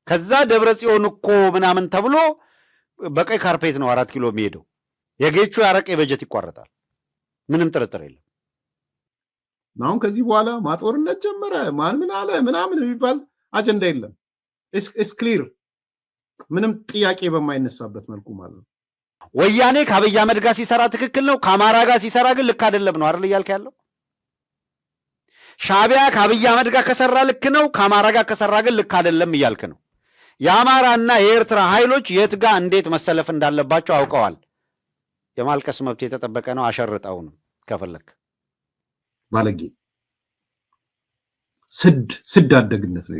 ከዛ ደብረ ጽዮን እኮ ምናምን ተብሎ በቀይ ካርፔት ነው 4 ኪሎ የሚሄደው። የጌቹ ያረቀ በጀት ይቋረጣል። ምንም ጥርጥር የለም። አሁን ከዚህ በኋላ ማጦርነት ጀመረ ማን ምን አለ ምናምን የሚባል አጀንዳ የለም። ኢስ ክሊር ምንም ጥያቄ በማይነሳበት መልኩ ማለት ነው። ወያኔ ከአብይ አህመድ ጋር ሲሰራ ትክክል ነው፣ ከአማራ ጋር ሲሰራ ግን ልክ አይደለም ነው አይደል እያልክ ያለው? ሻዕቢያ ከአብይ አህመድ ጋር ከሰራ ልክ ነው፣ ከአማራ ጋር ከሰራ ግን ልክ አይደለም እያልክ ነው። የአማራና የኤርትራ ኃይሎች የት ጋር እንዴት መሰለፍ እንዳለባቸው አውቀዋል። የማልቀስ መብት የተጠበቀ ነው። አሸርጣው ነው ከፈለክ ባለጌ ስድ አደግነት ነው።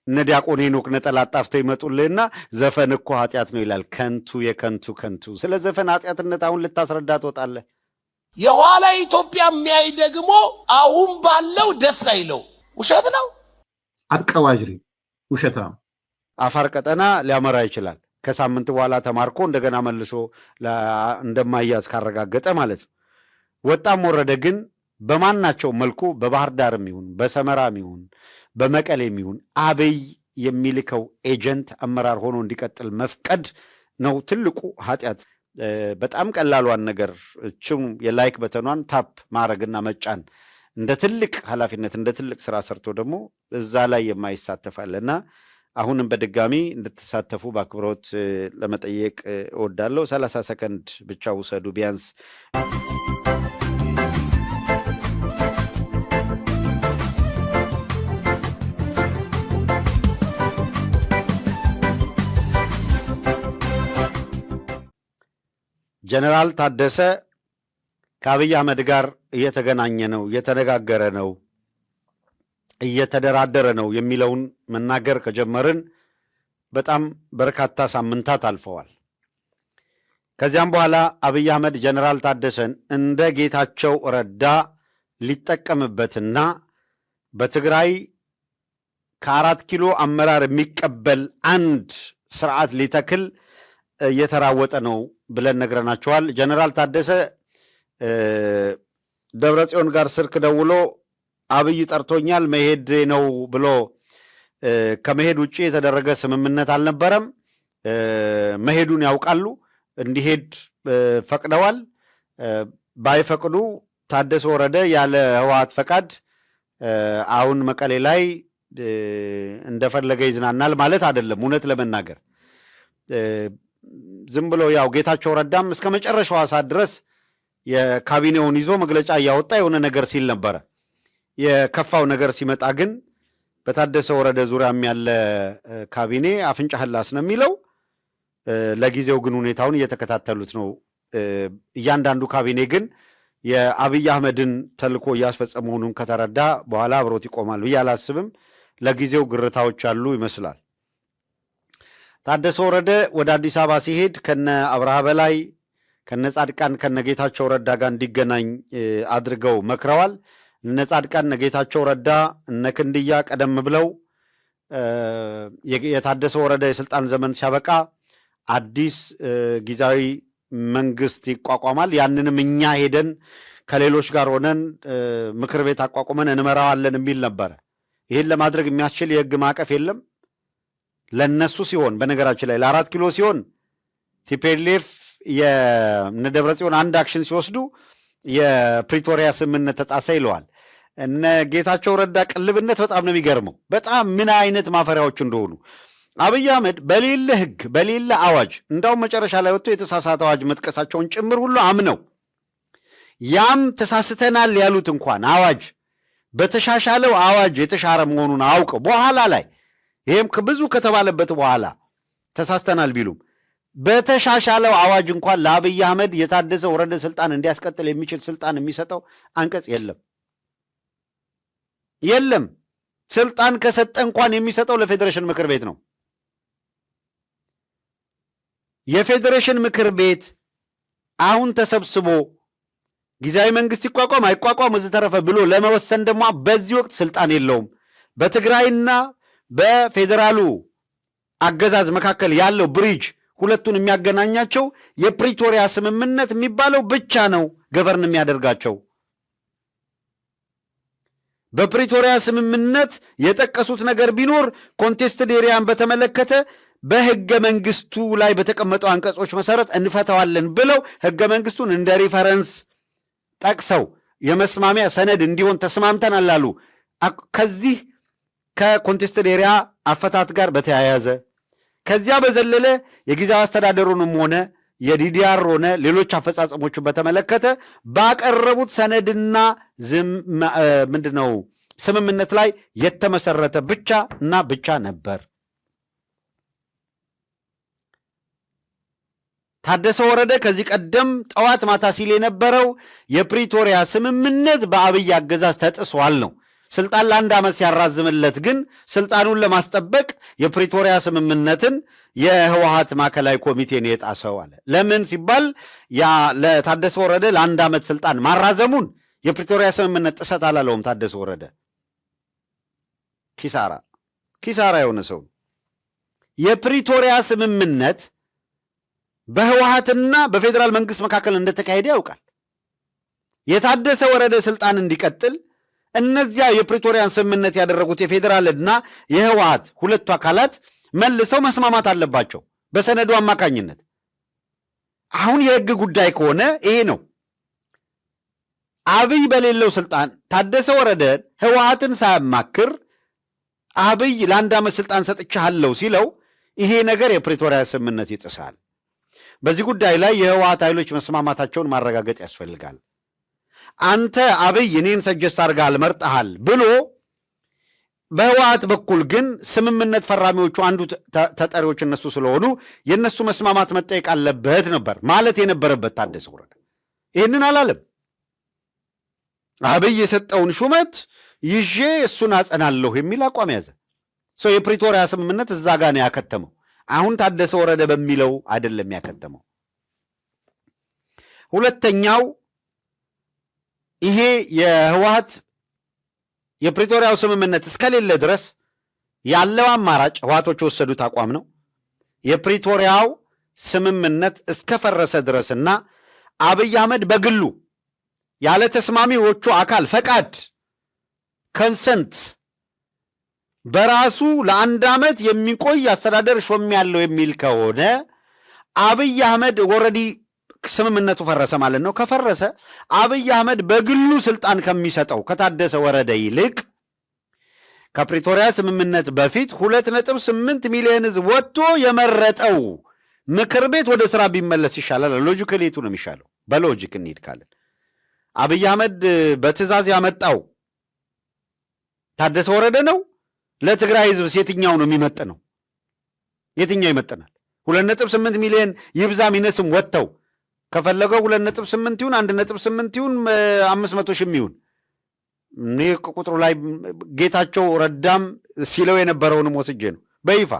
እነ ዲያቆን ሄኖክ ነጠላ ጣፍተው ይመጡልህና ዘፈን እኮ ኃጢአት ነው ይላል። ከንቱ የከንቱ ስለ ዘፈን ኃጢአትነት አሁን ልታስረዳ ትወጣለህ። የኋላ ኢትዮጵያ የሚያይ ደግሞ አሁን ባለው ደስ አይለው። ውሸት ነው። አትቀባጅሪ ውሸታም። አፋር ቀጠና ሊያመራ ይችላል። ከሳምንት በኋላ ተማርኮ እንደገና መልሶ እንደማያዝ ካረጋገጠ ማለት ነው። ወጣም ወረደ ግን በማናቸው መልኩ በባህር ዳርም ይሁን በሰመራም ይሁን በመቀሌም ይሁን አብይ የሚልከው ኤጀንት አመራር ሆኖ እንዲቀጥል መፍቀድ ነው ትልቁ ኃጢአት። በጣም ቀላሏን ነገር እችም የላይክ በተኗን ታፕ ማድረግና መጫን እንደ ትልቅ ኃላፊነት እንደ ትልቅ ስራ ሰርቶ ደግሞ እዛ ላይ የማይሳተፋልና አሁንም በድጋሚ እንድትሳተፉ በአክብሮት ለመጠየቅ እወዳለሁ። 30 ሰከንድ ብቻ ውሰዱ ቢያንስ። ጀነራል ታደሰ ከአብይ አህመድ ጋር እየተገናኘ ነው፣ እየተነጋገረ ነው፣ እየተደራደረ ነው የሚለውን መናገር ከጀመርን በጣም በርካታ ሳምንታት አልፈዋል። ከዚያም በኋላ አብይ አህመድ ጀነራል ታደሰን እንደ ጌታቸው ረዳ ሊጠቀምበትና በትግራይ ከ4 ኪሎ አመራር የሚቀበል አንድ ስርዓት ሊተክል እየተራወጠ ነው ብለን ነግረናቸዋል። ጀነራል ታደሰ ደብረ ጽዮን ጋር ስልክ ደውሎ አብይ ጠርቶኛል መሄድ ነው ብሎ ከመሄድ ውጭ የተደረገ ስምምነት አልነበረም። መሄዱን ያውቃሉ። እንዲሄድ ፈቅደዋል። ባይፈቅዱ ታደሰ ወረደ ያለ ህወሓት ፈቃድ አሁን መቀሌ ላይ እንደፈለገ ይዝናናል ማለት አይደለም። እውነት ለመናገር ዝም ብሎ ያው ጌታቸው ረዳም እስከ መጨረሻው ሰዓት ድረስ የካቢኔውን ይዞ መግለጫ እያወጣ የሆነ ነገር ሲል ነበረ። የከፋው ነገር ሲመጣ ግን በታደሰ ወረደ ዙሪያም ያለ ካቢኔ አፍንጫ ህላስ ነው የሚለው። ለጊዜው ግን ሁኔታውን እየተከታተሉት ነው። እያንዳንዱ ካቢኔ ግን የአብይ አህመድን ተልኮ እያስፈጸመ መሆኑን ከተረዳ በኋላ አብሮት ይቆማል ብዬ አላስብም። ለጊዜው ግርታዎች አሉ ይመስላል። ታደሰ ወረደ ወደ አዲስ አበባ ሲሄድ ከነ አብርሃ በላይ ከነ ጻድቃን ከነ ጌታቸው ረዳ ጋር እንዲገናኝ አድርገው መክረዋል። እነ ጻድቃን እነ ጌታቸው ረዳ እነ ክንድያ ቀደም ብለው የታደሰ ወረደ የስልጣን ዘመን ሲያበቃ አዲስ ጊዜያዊ መንግስት ይቋቋማል፣ ያንንም እኛ ሄደን ከሌሎች ጋር ሆነን ምክር ቤት አቋቁመን እንመራዋለን የሚል ነበረ። ይህን ለማድረግ የሚያስችል የህግ ማዕቀፍ የለም። ለነሱ ሲሆን በነገራችን ላይ ለ4 ኪሎ ሲሆን ቲፒኤልኤፍ የነ ደብረ ጽዮን አንድ አክሽን ሲወስዱ የፕሪቶሪያ ስምምነት ተጣሰ ይለዋል። እነ ጌታቸው ረዳ ቅልብነት በጣም ነው የሚገርመው። በጣም ምን አይነት ማፈሪያዎች እንደሆኑ አብይ አህመድ በሌለ ህግ በሌለ አዋጅ እንዳውም መጨረሻ ላይ ወጥቶ የተሳሳተ አዋጅ መጥቀሳቸውን ጭምር ሁሉ አምነው ያም ተሳስተናል ያሉት እንኳን አዋጅ በተሻሻለው አዋጅ የተሻረ መሆኑን አውቀው በኋላ ላይ ይሄም ብዙ ከተባለበት በኋላ ተሳስተናል ቢሉም በተሻሻለው አዋጅ እንኳን ለአብይ አህመድ የታደሰ ወረደ ስልጣን እንዲያስቀጥል የሚችል ስልጣን የሚሰጠው አንቀጽ የለም። ስልጣን ከሰጠ እንኳን የሚሰጠው ለፌዴሬሽን ምክር ቤት ነው። የፌዴሬሽን ምክር ቤት አሁን ተሰብስቦ ጊዜያዊ መንግስት ይቋቋም አይቋቋም ወዘተረፈ ብሎ ለመወሰን ደግሞ በዚህ ወቅት ስልጣን የለውም። በትግራይና በፌዴራሉ አገዛዝ መካከል ያለው ብሪጅ ሁለቱን የሚያገናኛቸው የፕሪቶሪያ ስምምነት የሚባለው ብቻ ነው ገቨርን የሚያደርጋቸው። በፕሪቶሪያ ስምምነት የጠቀሱት ነገር ቢኖር ኮንቴስትድ ኤሪያን በተመለከተ በህገ መንግስቱ ላይ በተቀመጠው አንቀጾች መሰረት እንፈታዋለን ብለው ህገ መንግስቱን እንደ ሪፈረንስ ጠቅሰው የመስማሚያ ሰነድ እንዲሆን ተስማምተናል አሉ። ከዚህ ከኮንቴስትድ ኤሪያ አፈታት ጋር በተያያዘ ከዚያ በዘለለ የጊዜያዊ አስተዳደሩንም ሆነ የዲዲአር ሆነ ሌሎች አፈጻጸሞችን በተመለከተ ባቀረቡት ሰነድና ምንድነው ስምምነት ላይ የተመሰረተ ብቻ እና ብቻ ነበር። ታደሰ ወረደ ከዚህ ቀደም ጠዋት ማታ ሲል የነበረው የፕሪቶሪያ ስምምነት በአብይ አገዛዝ ተጥሷል ነው። ስልጣን ለአንድ ዓመት ሲያራዝምለት ግን ስልጣኑን ለማስጠበቅ የፕሪቶሪያ ስምምነትን የህወሓት ማዕከላዊ ኮሚቴን የጣሰው አለ። ለምን ሲባል ያ ለታደሰ ወረደ ለአንድ ዓመት ስልጣን ማራዘሙን የፕሪቶሪያ ስምምነት ጥሰት አላለውም። ታደሰ ወረደ ኪሳራ የሆነ ሰው። የፕሪቶሪያ ስምምነት በህወሓትና በፌዴራል መንግስት መካከል እንደተካሄደ ያውቃል። የታደሰ ወረደ ስልጣን እንዲቀጥል እነዚያ የፕሪቶሪያን ስምምነት ያደረጉት የፌዴራልና የህወሓት ሁለቱ አካላት መልሰው መስማማት አለባቸው በሰነዱ አማካኝነት። አሁን የህግ ጉዳይ ከሆነ ይሄ ነው። አብይ በሌለው ስልጣን ታደሰ ወረደ ህወሓትን ሳያማክር አብይ ለአንድ ዓመት ስልጣን ሰጥቻለሁ ሲለው ይሄ ነገር የፕሪቶሪያ ስምምነት ይጥሳል። በዚህ ጉዳይ ላይ የህወሓት ኃይሎች መስማማታቸውን ማረጋገጥ ያስፈልጋል። አንተ አብይ እኔን ሰጀስት አድርገሃል መርጠሃል ብሎ በህወሓት በኩል ግን ስምምነት ፈራሚዎቹ አንዱ ተጠሪዎች እነሱ ስለሆኑ የእነሱ መስማማት መጠየቅ አለበት ነበር ማለት የነበረበት ታደሰ ወረደ ይህንን አላለም። አብይ የሰጠውን ሹመት ይዤ እሱን አጸናለሁ የሚል አቋም ያዘ። ሰው የፕሪቶሪያ ስምምነት እዛ ጋ ነው ያከተመው። አሁን ታደሰ ወረደ በሚለው አይደለም ያከተመው። ሁለተኛው ይሄ የህወሓት የፕሪቶሪያው ስምምነት እስከሌለ ድረስ ያለው አማራጭ ህወሓቶች የወሰዱት አቋም ነው። የፕሪቶሪያው ስምምነት እስከፈረሰ ድረስና አብይ አህመድ በግሉ ያለ ተስማሚዎቹ አካል ፈቃድ ከንሰንት በራሱ ለአንድ ዓመት የሚቆይ አስተዳደር ሾም ያለው የሚል ከሆነ አብይ አህመድ ወረዲ ስምምነቱ ፈረሰ ማለት ነው። ከፈረሰ አብይ አህመድ በግሉ ስልጣን ከሚሰጠው ከታደሰ ወረደ ይልቅ ከፕሪቶሪያ ስምምነት በፊት 2.8 ሚሊዮን ህዝብ ወጥቶ የመረጠው ምክር ቤት ወደ ስራ ቢመለስ ይሻላል። ሎጂካሊ የቱ ነው የሚሻለው? በሎጂክ እንሂድ ካለን አብይ አህመድ በትዕዛዝ ያመጣው ታደሰ ወረደ ነው? ለትግራይ ህዝብ የትኛው ነው የሚመጥነው? የትኛው ይመጥናል? 2.8 ሚሊዮን ይብዛም ይነስም ወጥተው ከፈለገው 2.8 ይሁን 1.8 ይሁን 500 ሺህ ይሁን እኔ ቁጥሩ ላይ ጌታቸው ረዳም ሲለው የነበረውንም ወስጄ ነው በይፋ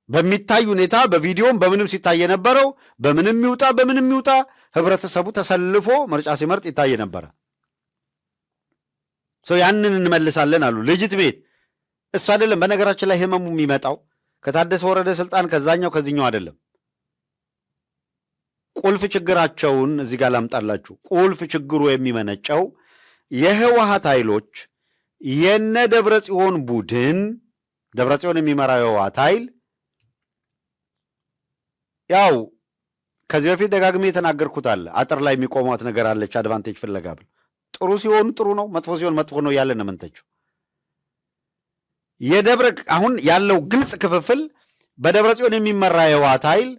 በሚታይ ሁኔታ በቪዲዮም በምንም ሲታይ የነበረው በምንም ይውጣ ህብረተሰቡ ተሰልፎ ምርጫ ሲመርጥ ይታይ ነበረ። ሰው ያንን እንመልሳለን አሉ። ሌጂትሜት እሱ አይደለም። በነገራችን ላይ ህመሙ የሚመጣው ከታደሰ ወረደ ስልጣን ከዚህኛው አይደለም። ቁልፍ ችግራቸውን እዚህ ጋር ላምጣላችሁ። ቁልፍ ችግሩ የሚመነጨው የህወሓት ኃይሎች የነ ደብረጽዮን ቡድን ደብረጽዮን የሚመራው የህወሓት ኃይል ያው ከዚህ በፊት ደጋግሜ የተናገርኩት አለ። አጥር ላይ የሚቆሟት ነገር አለች አድቫንቴጅ ፍለጋ ብል ጥሩ ሲሆኑ ጥሩ ነው፣ መጥፎ ሲሆን መጥፎ ነው ያለ ነው መንተቸው። አሁን ያለው ግልጽ ክፍፍል በደብረጽዮን የሚመራ የህወሓት ኃይል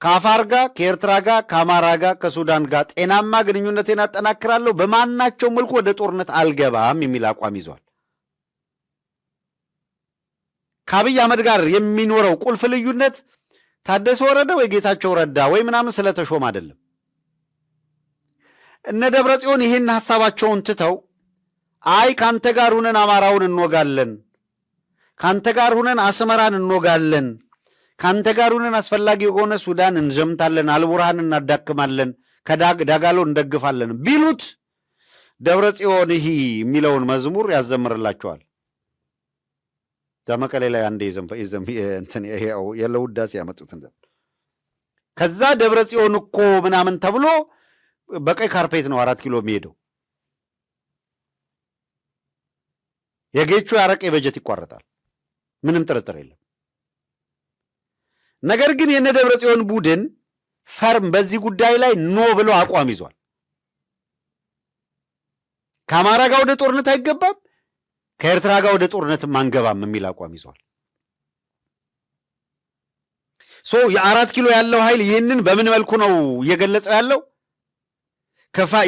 ከአፋር ጋር፣ ከኤርትራ ጋር፣ ከአማራ ጋር፣ ከሱዳን ጋር ጤናማ ግንኙነቴን አጠናክራለሁ፣ በማናቸው መልኩ ወደ ጦርነት አልገባም የሚል አቋም ይዟል። ከአብይ አህመድ ጋር የሚኖረው ቁልፍ ልዩነት ታደሰ ወረደ ወይ ጌታቸው ረዳ ወይ ምናምን ስለተሾም አይደለም። እነ ደብረ ጽዮን ይህን ሐሳባቸውን ትተው አይ ካንተ ጋር ሁነን አማራውን እንወጋለን፣ ካንተ ጋር ሁነን አስመራን እንወጋለን፣ ካንተ ጋር ሁነን አስፈላጊ የሆነ ሱዳን እንዘምታለን፣ አልቡርሃን እናዳክማለን፣ ከዳጋሎ እንደግፋለን ቢሉት ደብረ ጽዮን ይህ የሚለውን መዝሙር ያዘምርላቸዋል። መቀሌ ላይ አንዴ የለውዳሴ ያመጡት ከዛ ደብረ ጽዮን እኮ ምናምን ተብሎ በቀይ ካርፔት ነው 4 ኪሎ የሚሄደው። የጌቹ ያረቄ በጀት ይቋረጣል። ምንም ጥርጥር የለም። ነገር ግን የነ ደብረ ጽዮን ቡድን ፈርም በዚህ ጉዳይ ላይ ኖ ብሎ አቋም ይዟል። ከአማራ ጋር ወደ ጦርነት አይገባም፣ ከኤርትራ ጋር ወደ ጦርነትም አንገባም የሚል አቋም ይዟል። የ4 ኪሎ ያለው ኃይል ይህንን በምን መልኩ ነው እየገለጸው ያለው?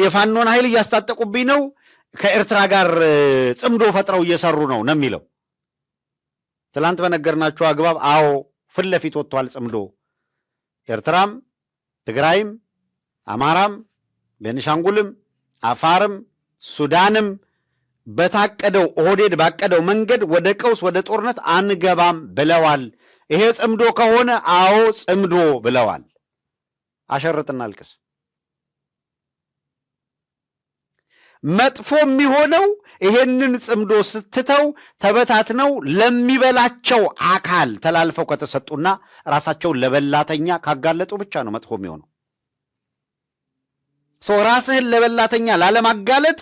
የፋኖን ኃይል እያስታጠቁብኝ ነው፣ ከኤርትራ ጋር ጽምዶ ፈጥረው እየሰሩ ነው የሚለው። ትላንት በነገርናቸው አግባብ አዎ ፊት ለፊት ወጥቷል ጽምዶ። ኤርትራም፣ ትግራይም፣ አማራም፣ ቤኒሻንጉልም፣ አፋርም፣ ሱዳንም በታቀደው ኦህዴድ ባቀደው መንገድ ወደ ቀውስ ወደ ጦርነት አንገባም ብለዋል። ይሄ ጽምዶ ከሆነ አዎ ጽምዶ ብለዋል። አሸርጥና አልቅስ። መጥፎ የሚሆነው ይሄንን ጽምዶ ስትተው ተበታትነው ለሚበላቸው አካል ተላልፈው ከተሰጡና ራሳቸውን ለበላተኛ ካጋለጡ ብቻ ነው መጥፎ የሚሆነው። ራስህን ለበላተኛ ላለማጋለጥ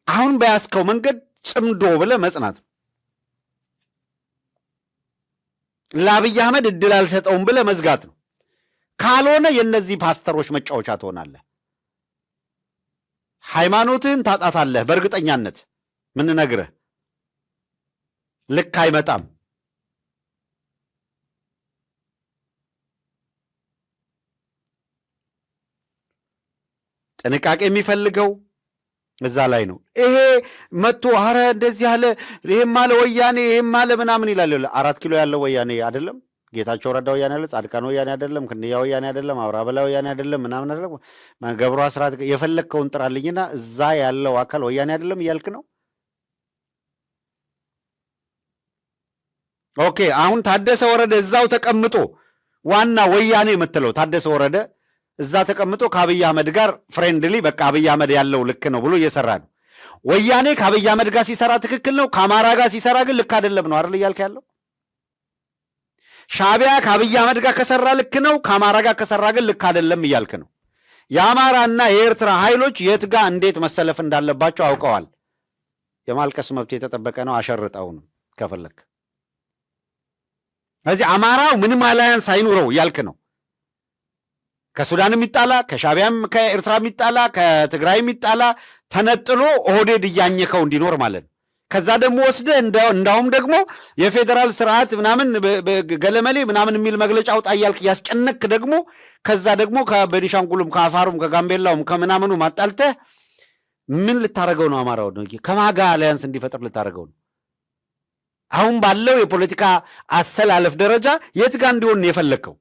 አሁን በያዝከው መንገድ ጽምዶ ብለህ መጽናት፣ ለአብይ አህመድ እድል አልሰጠውም ብለህ መዝጋት ነው። ካልሆነ የእነዚህ ፓስተሮች መጫወቻ ትሆናለህ። ሃይማኖትህን ታጣታለህ። በእርግጠኛነት ምን ነግረህ ልክ አይመጣም። ጥንቃቄ የሚፈልገው እዛ ላይ ነው። ይሄ መጥቶ አረ እንደዚህ አለ፣ ይሄም አለ ወያኔ፣ ይሄም አለ ምናምን ይላል። 4 ኪሎ ያለው ወያኔ አይደለም፣ ጌታቸው ረዳ ወያኔ አይደለም፣ ጻድቃን ወያኔ አይደለም፣ ክንያ ወያኔ አይደለም፣ አብርሃ በላይ ወያኔ አይደለም፣ ምናምን አይደለም። ገብሩ አስራት የፈለግከውን ጥራልኝና እዛ ያለው አካል ወያኔ አይደለም እያልክ ነው። ኦኬ፣ አሁን ታደሰ ወረደ እዛው ተቀምጦ ዋና ወያኔ የምትለው ታደሰ ወረደ እዛ ተቀምጦ ከአብይ አህመድ ጋር ፍሬንድሊ በቃ አብይ አህመድ ያለው ልክ ነው ብሎ እየሰራ ነው። ወያኔ ከአብይ አህመድ ጋር ሲሰራ ትክክል ነው፣ ከአማራ ጋር ሲሰራ ግን ልክ አይደለም ነው አይደል እያልክ ያለው። ሻዕቢያ ከአብይ አህመድ ጋር ከሰራ ልክ ነው፣ ከአማራ ጋር ከሰራ ግን ልክ አይደለም እያልክ ነው። የአማራና የኤርትራ ኃይሎች የት ጋር እንዴት መሰለፍ እንዳለባቸው አውቀዋል። የማልቀስ መብት የተጠበቀ ነው። አሸርጠው ነው ከፈለክ። ስለዚህ አማራው ምንም አላያንስ አይኑረው እያልክ ነው። ከሱዳንም ይጣላ፣ ከሻዕቢያም ከኤርትራ ይጣላ፣ ከትግራይ ይጣላ፣ ተነጥሎ ኦህዴድ እያኘከው እንዲኖር ማለት ነው። ከዛ ደግሞ ወስደህ እንዳውም ደግሞ የፌዴራል ስርዓት ምናምን ገለመሌ ምናምን የሚል መግለጫ አውጣ እያልክ ያስጨነክ ደግሞ ከዛ ደግሞ ከቤኒሻንጉልም ከአፋሩም ከጋምቤላውም ከምናምኑ ማጣልተህ ምን ልታደርገው ነው? አማራው ነው ከማጋ አሊያንስ እንዲፈጥር ልታደርገው ነው? አሁን ባለው የፖለቲካ አሰላለፍ ደረጃ የት ጋር እንዲሆን የፈለግከው?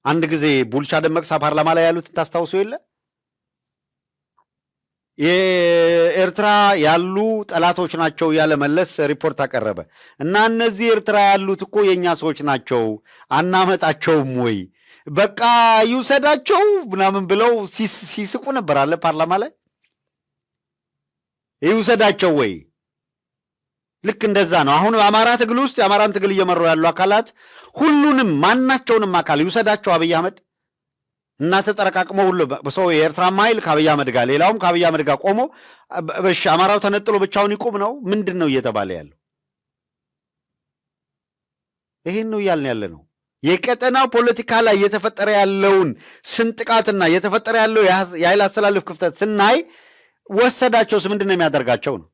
አንድ ጊዜ ቡልቻ ደመቅሳ ፓርላማ ላይ ያሉትን ታስታውሱ የለ? የኤርትራ ያሉ ጠላቶች ናቸው ያለ መለስ ሪፖርት አቀረበ እና እነዚህ ኤርትራ ያሉት እኮ የእኛ ሰዎች ናቸው አናመጣቸውም ወይ በቃ ይውሰዳቸው ምናምን ብለው ሲስቁ ነበር አለ ፓርላማ ላይ። ይውሰዳቸው ወይ? ልክ እንደዛ ነው። አሁን በአማራ ትግል ውስጥ የአማራን ትግል እየመሩ ያሉ አካላት ሁሉንም ማናቸውንም አካል ይውሰዳቸው አብይ አህመድ እና ተጠረቃቅሞ ሁሉ ሰው የኤርትራ ኃይል ከአብይ አህመድ ጋር ሌላውም ከአብይ አህመድ ጋር ቆሞ በሽ አማራው ተነጥሎ ብቻውን ይቁም ነው? ምንድን ነው እየተባለ ያለው? ይህን ነው እያልን ያለ ነው። የቀጠናው ፖለቲካ ላይ እየተፈጠረ ያለውን ስንጥቃትና እየተፈጠረ ያለው የኃይል አስተላለፍ ክፍተት ስናይ ወሰዳቸውስ ምንድን ነው የሚያደርጋቸው ነው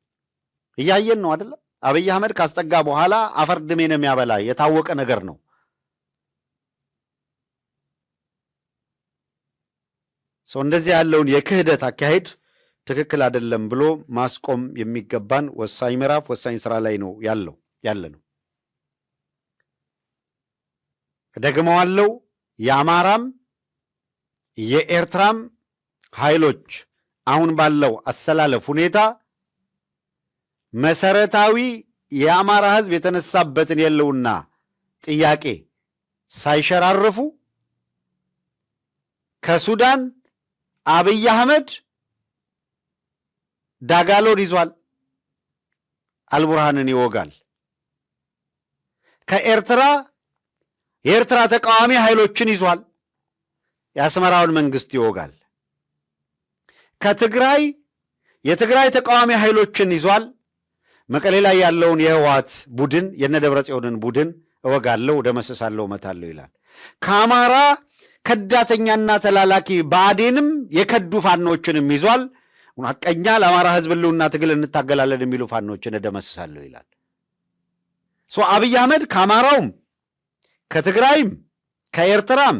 እያየን ነው አይደለም? አብይ አህመድ ካስጠጋ በኋላ አፈር ድሜ ነው የሚያበላ የታወቀ ነገር ነው። ሰው እንደዚህ ያለውን የክህደት አካሄድ ትክክል አይደለም ብሎ ማስቆም የሚገባን ወሳኝ ምዕራፍ ወሳኝ ስራ ላይ ነው ያለ ነው። ደግመዋለው፣ የአማራም የኤርትራም ኃይሎች አሁን ባለው አሰላለፍ ሁኔታ መሰረታዊ የአማራ ህዝብ የተነሳበትን የለውና ጥያቄ ሳይሸራርፉ ከሱዳን አብይ አህመድ ዳጋሎን ይዟል፣ አልቡርሃንን ይወጋል። ከኤርትራ የኤርትራ ተቃዋሚ ኃይሎችን ይዟል፣ የአስመራውን መንግስት ይወጋል። ከትግራይ የትግራይ ተቃዋሚ ኃይሎችን ይዟል። መቀሌ ላይ ያለውን የህወሓት ቡድን የነደብረጽዮንን ቡድን እወጋለሁ፣ ደመስሳለሁ፣ እመታለሁ ይላል። ከአማራ ከዳተኛና ተላላኪ ብአዴንም የከዱ ፋኖችንም ይዟል። ሐቀኛ ለአማራ ህዝብ ህልውና ትግል እንታገላለን የሚሉ ፋኖችን እደመስሳለሁ ይላል። አብይ አህመድ ከአማራውም ከትግራይም ከኤርትራም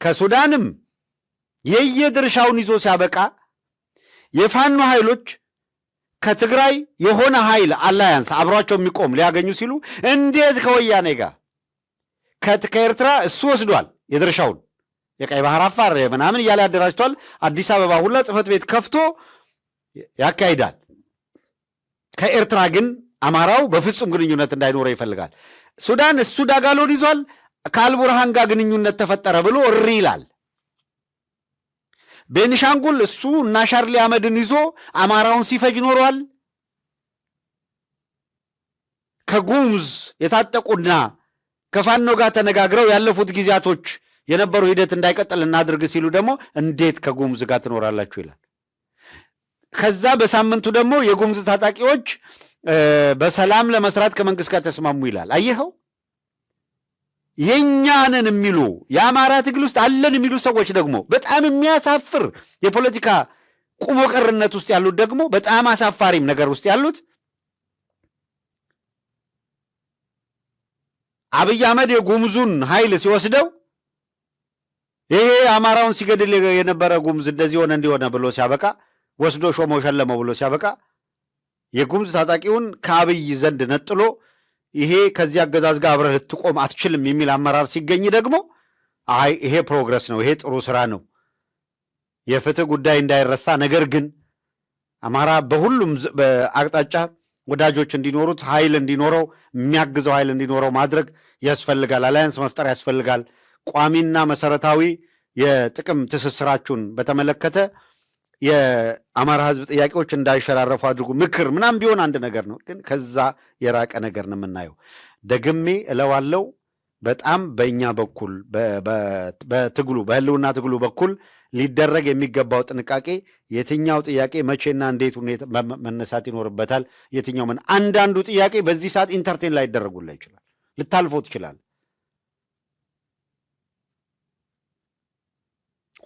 ከሱዳንም የየድርሻውን ይዞ ሲያበቃ የፋኖ ኃይሎች ከትግራይ የሆነ ኃይል አላያንስ አብሯቸው የሚቆም ሊያገኙ ሲሉ እንዴት ከወያኔ ጋር ከኤርትራ እሱ ወስዷል የድርሻውን የቀይ ባህር አፋር ምናምን እያለ ያደራጅቷል። አዲስ አበባ ሁላ ጽሕፈት ቤት ከፍቶ ያካሂዳል። ከኤርትራ ግን አማራው በፍጹም ግንኙነት እንዳይኖረው ይፈልጋል። ሱዳን እሱ ዳጋሎን ይዟል። ከአልቡርሃን ጋር ግንኙነት ተፈጠረ ብሎ እሪ ይላል። ቤኒሻንጉል እሱ እና ሻርሊ አህመድን ይዞ አማራውን ሲፈጅ ኖሯል። ከጉሙዝ የታጠቁና ከፋኖ ጋር ተነጋግረው ያለፉት ጊዜያቶች የነበሩ ሂደት እንዳይቀጥል እናድርግ ሲሉ ደግሞ እንዴት ከጉሙዝ ጋር ትኖራላችሁ ይላል። ከዛ በሳምንቱ ደግሞ የጉሙዝ ታጣቂዎች በሰላም ለመስራት ከመንግስት ጋር ተስማሙ ይላል። አየኸው? የኛንን የሚሉ የአማራ ትግል ውስጥ አለን የሚሉ ሰዎች ደግሞ በጣም የሚያሳፍር የፖለቲካ ቁሞ ቀርነት ውስጥ ያሉት ደግሞ በጣም አሳፋሪም ነገር ውስጥ ያሉት አብይ አህመድ የጉሙዙን ኃይል ሲወስደው ይሄ አማራውን ሲገድል የነበረ ጉሙዝ እንደዚህ ሆነ እንዲሆነ ብሎ ሲያበቃ ወስዶ ሾመው ሸለመው ብሎ ሲያበቃ የጉሙዝ ታጣቂውን ከአብይ ዘንድ ነጥሎ ይሄ ከዚህ አገዛዝ ጋር አብረህ ልትቆም አትችልም የሚል አመራር ሲገኝ ደግሞ አይ ይሄ ፕሮግረስ ነው፣ ይሄ ጥሩ ስራ ነው፣ የፍትህ ጉዳይ እንዳይረሳ፣ ነገር ግን አማራ በሁሉም አቅጣጫ ወዳጆች እንዲኖሩት ኃይል እንዲኖረው የሚያግዘው ኃይል እንዲኖረው ማድረግ ያስፈልጋል። አላያንስ መፍጠር ያስፈልጋል። ቋሚና መሰረታዊ የጥቅም ትስስራችሁን በተመለከተ የአማራ ህዝብ ጥያቄዎች እንዳይሸራረፉ አድርጉ። ምክር ምናምን ቢሆን አንድ ነገር ነው፣ ግን ከዛ የራቀ ነገር ነው የምናየው። ደግሜ እለዋለው፣ በጣም በእኛ በኩል በትግሉ በህልውና ትግሉ በኩል ሊደረግ የሚገባው ጥንቃቄ የትኛው ጥያቄ መቼና እንዴት ሁኔታ መነሳት ይኖርበታል፣ የትኛው አንዳንዱ ጥያቄ በዚህ ሰዓት ኢንተርቴን ላይ ይደረጉላ ይችላል፣ ልታልፎ ትችላል።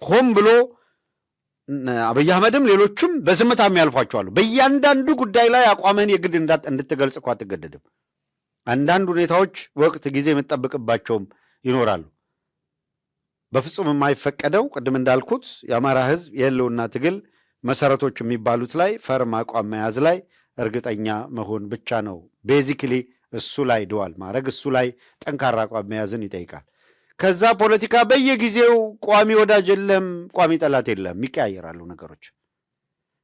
ሆም ብሎ አብይ አህመድም ሌሎችም በዝምታ የሚያልፏቸዋሉ። በእያንዳንዱ ጉዳይ ላይ አቋምህን የግድ እንድትገልጽ እኮ አትገደድም። አንዳንድ ሁኔታዎች ወቅት ጊዜ የምጠብቅባቸውም ይኖራሉ። በፍጹም የማይፈቀደው ቅድም እንዳልኩት የአማራ ህዝብ የህልውና ትግል መሰረቶች የሚባሉት ላይ ፈርም አቋም መያዝ ላይ እርግጠኛ መሆን ብቻ ነው። ቤዚክሊ እሱ ላይ ድዋል ማድረግ፣ እሱ ላይ ጠንካራ አቋም መያዝን ይጠይቃል። ከዛ ፖለቲካ በየጊዜው ቋሚ ወዳጅ የለም፣ ቋሚ ጠላት የለም፣ ይቀያየራሉ ነገሮች።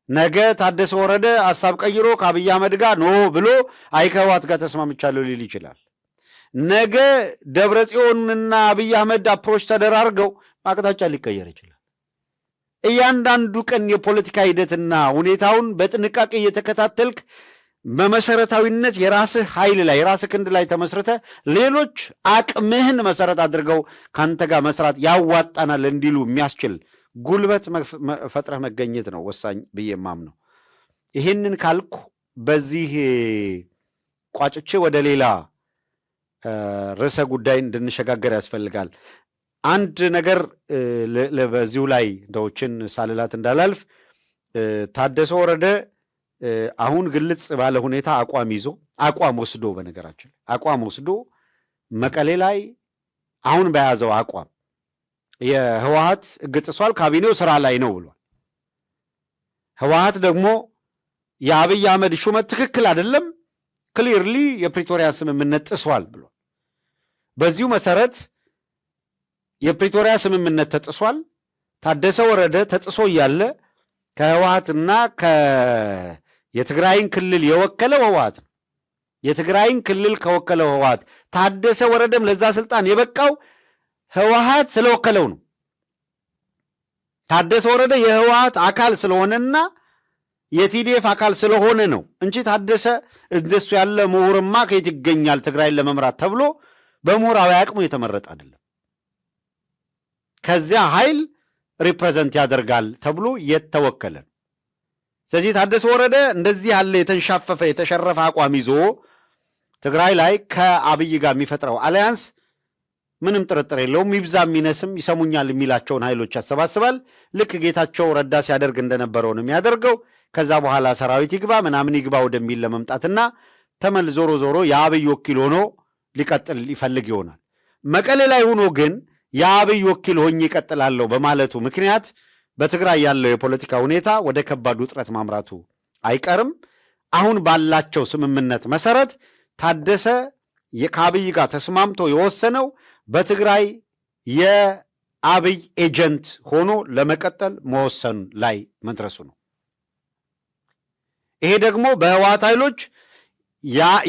ነገ ታደሰ ወረደ ሀሳብ ቀይሮ ከአብይ አህመድ ጋር ኖ ብሎ ከህወሓት ጋር ተስማምቻለሁ ሊል ይችላል። ነገ ደብረ ጽዮንና አብይ አህመድ አፕሮች ተደራርገው አቅጣጫ ሊቀየር ይችላል። እያንዳንዱ ቀን የፖለቲካ ሂደትና ሁኔታውን በጥንቃቄ እየተከታተልክ በመሰረታዊነት የራስህ ኃይል ላይ የራስህ ክንድ ላይ ተመስርተ ሌሎች አቅምህን መሰረት አድርገው ካንተ ጋር መስራት ያዋጣናል እንዲሉ የሚያስችል ጉልበት ፈጥረህ መገኘት ነው ወሳኝ ብዬ የማምነው። ይህንን ካልኩ በዚህ ቋጭቼ ወደ ሌላ ርዕሰ ጉዳይ እንድንሸጋገር ያስፈልጋል። አንድ ነገር በዚሁ ላይ እንደዎችን ሳልላት እንዳላልፍ ታደሰ ወረደ አሁን ግልጽ ባለ ሁኔታ አቋም ወስዶ በነገራችን አቋም ወስዶ መቀሌ ላይ አሁን በያዘው አቋም የህወሓት ሕግ ጥሷል፣ ካቢኔው ስራ ላይ ነው ብሏል። ህወሓት ደግሞ የአብይ አህመድ ሹመት ትክክል አይደለም፣ ክሊርሊ የፕሪቶሪያ ስምምነት ጥሷል ብሏል። በዚሁ መሰረት የፕሪቶሪያ ስምምነት ተጥሷል። ታደሰ ወረደ ተጥሶ እያለ ከህወሓትና የትግራይን ክልል የወከለው ህወሓት ነው። የትግራይን ክልል ከወከለው ህወሓት ታደሰ ወረደም ለዛ ስልጣን የበቃው ህወሓት ስለወከለው ነው። ታደሰ ወረደ የህወሓት አካል ስለሆነና የቲዲኤፍ አካል ስለሆነ ነው እንጂ ታደሰ እንደሱ ያለ ምሁርማ ከየት ይገኛል ትግራይን ለመምራት ተብሎ በምሁራዊ አቅሙ የተመረጠ አይደለም። ከዚያ ኃይል ሪፕሬዘንት ያደርጋል ተብሎ የተወከለ ነው። ስለዚህ ታደሰ ወረደ እንደዚህ ያለ የተንሻፈፈ የተሸረፈ አቋም ይዞ ትግራይ ላይ ከአብይ ጋር የሚፈጥረው አሊያንስ ምንም ጥርጥር የለውም ይብዛ የሚነስም ይሰሙኛል የሚላቸውን ኃይሎች ያሰባስባል። ልክ ጌታቸው ረዳ ሲያደርግ እንደነበረው ነው የሚያደርገው። ከዛ በኋላ ሰራዊት ይግባ ምናምን ይግባ ወደሚል ለመምጣትና ዞሮ ዞሮ የአብይ ወኪል ሆኖ ሊቀጥል ይፈልግ ይሆናል። መቀሌ ላይ ሆኖ ግን የአብይ ወኪል ሆኜ ይቀጥላለሁ በማለቱ ምክንያት በትግራይ ያለው የፖለቲካ ሁኔታ ወደ ከባድ ውጥረት ማምራቱ አይቀርም። አሁን ባላቸው ስምምነት መሰረት ታደሰ ከአብይ ጋር ተስማምቶ የወሰነው በትግራይ የአብይ ኤጀንት ሆኖ ለመቀጠል መወሰኑ ላይ መድረሱ ነው። ይሄ ደግሞ በህወሓት ኃይሎች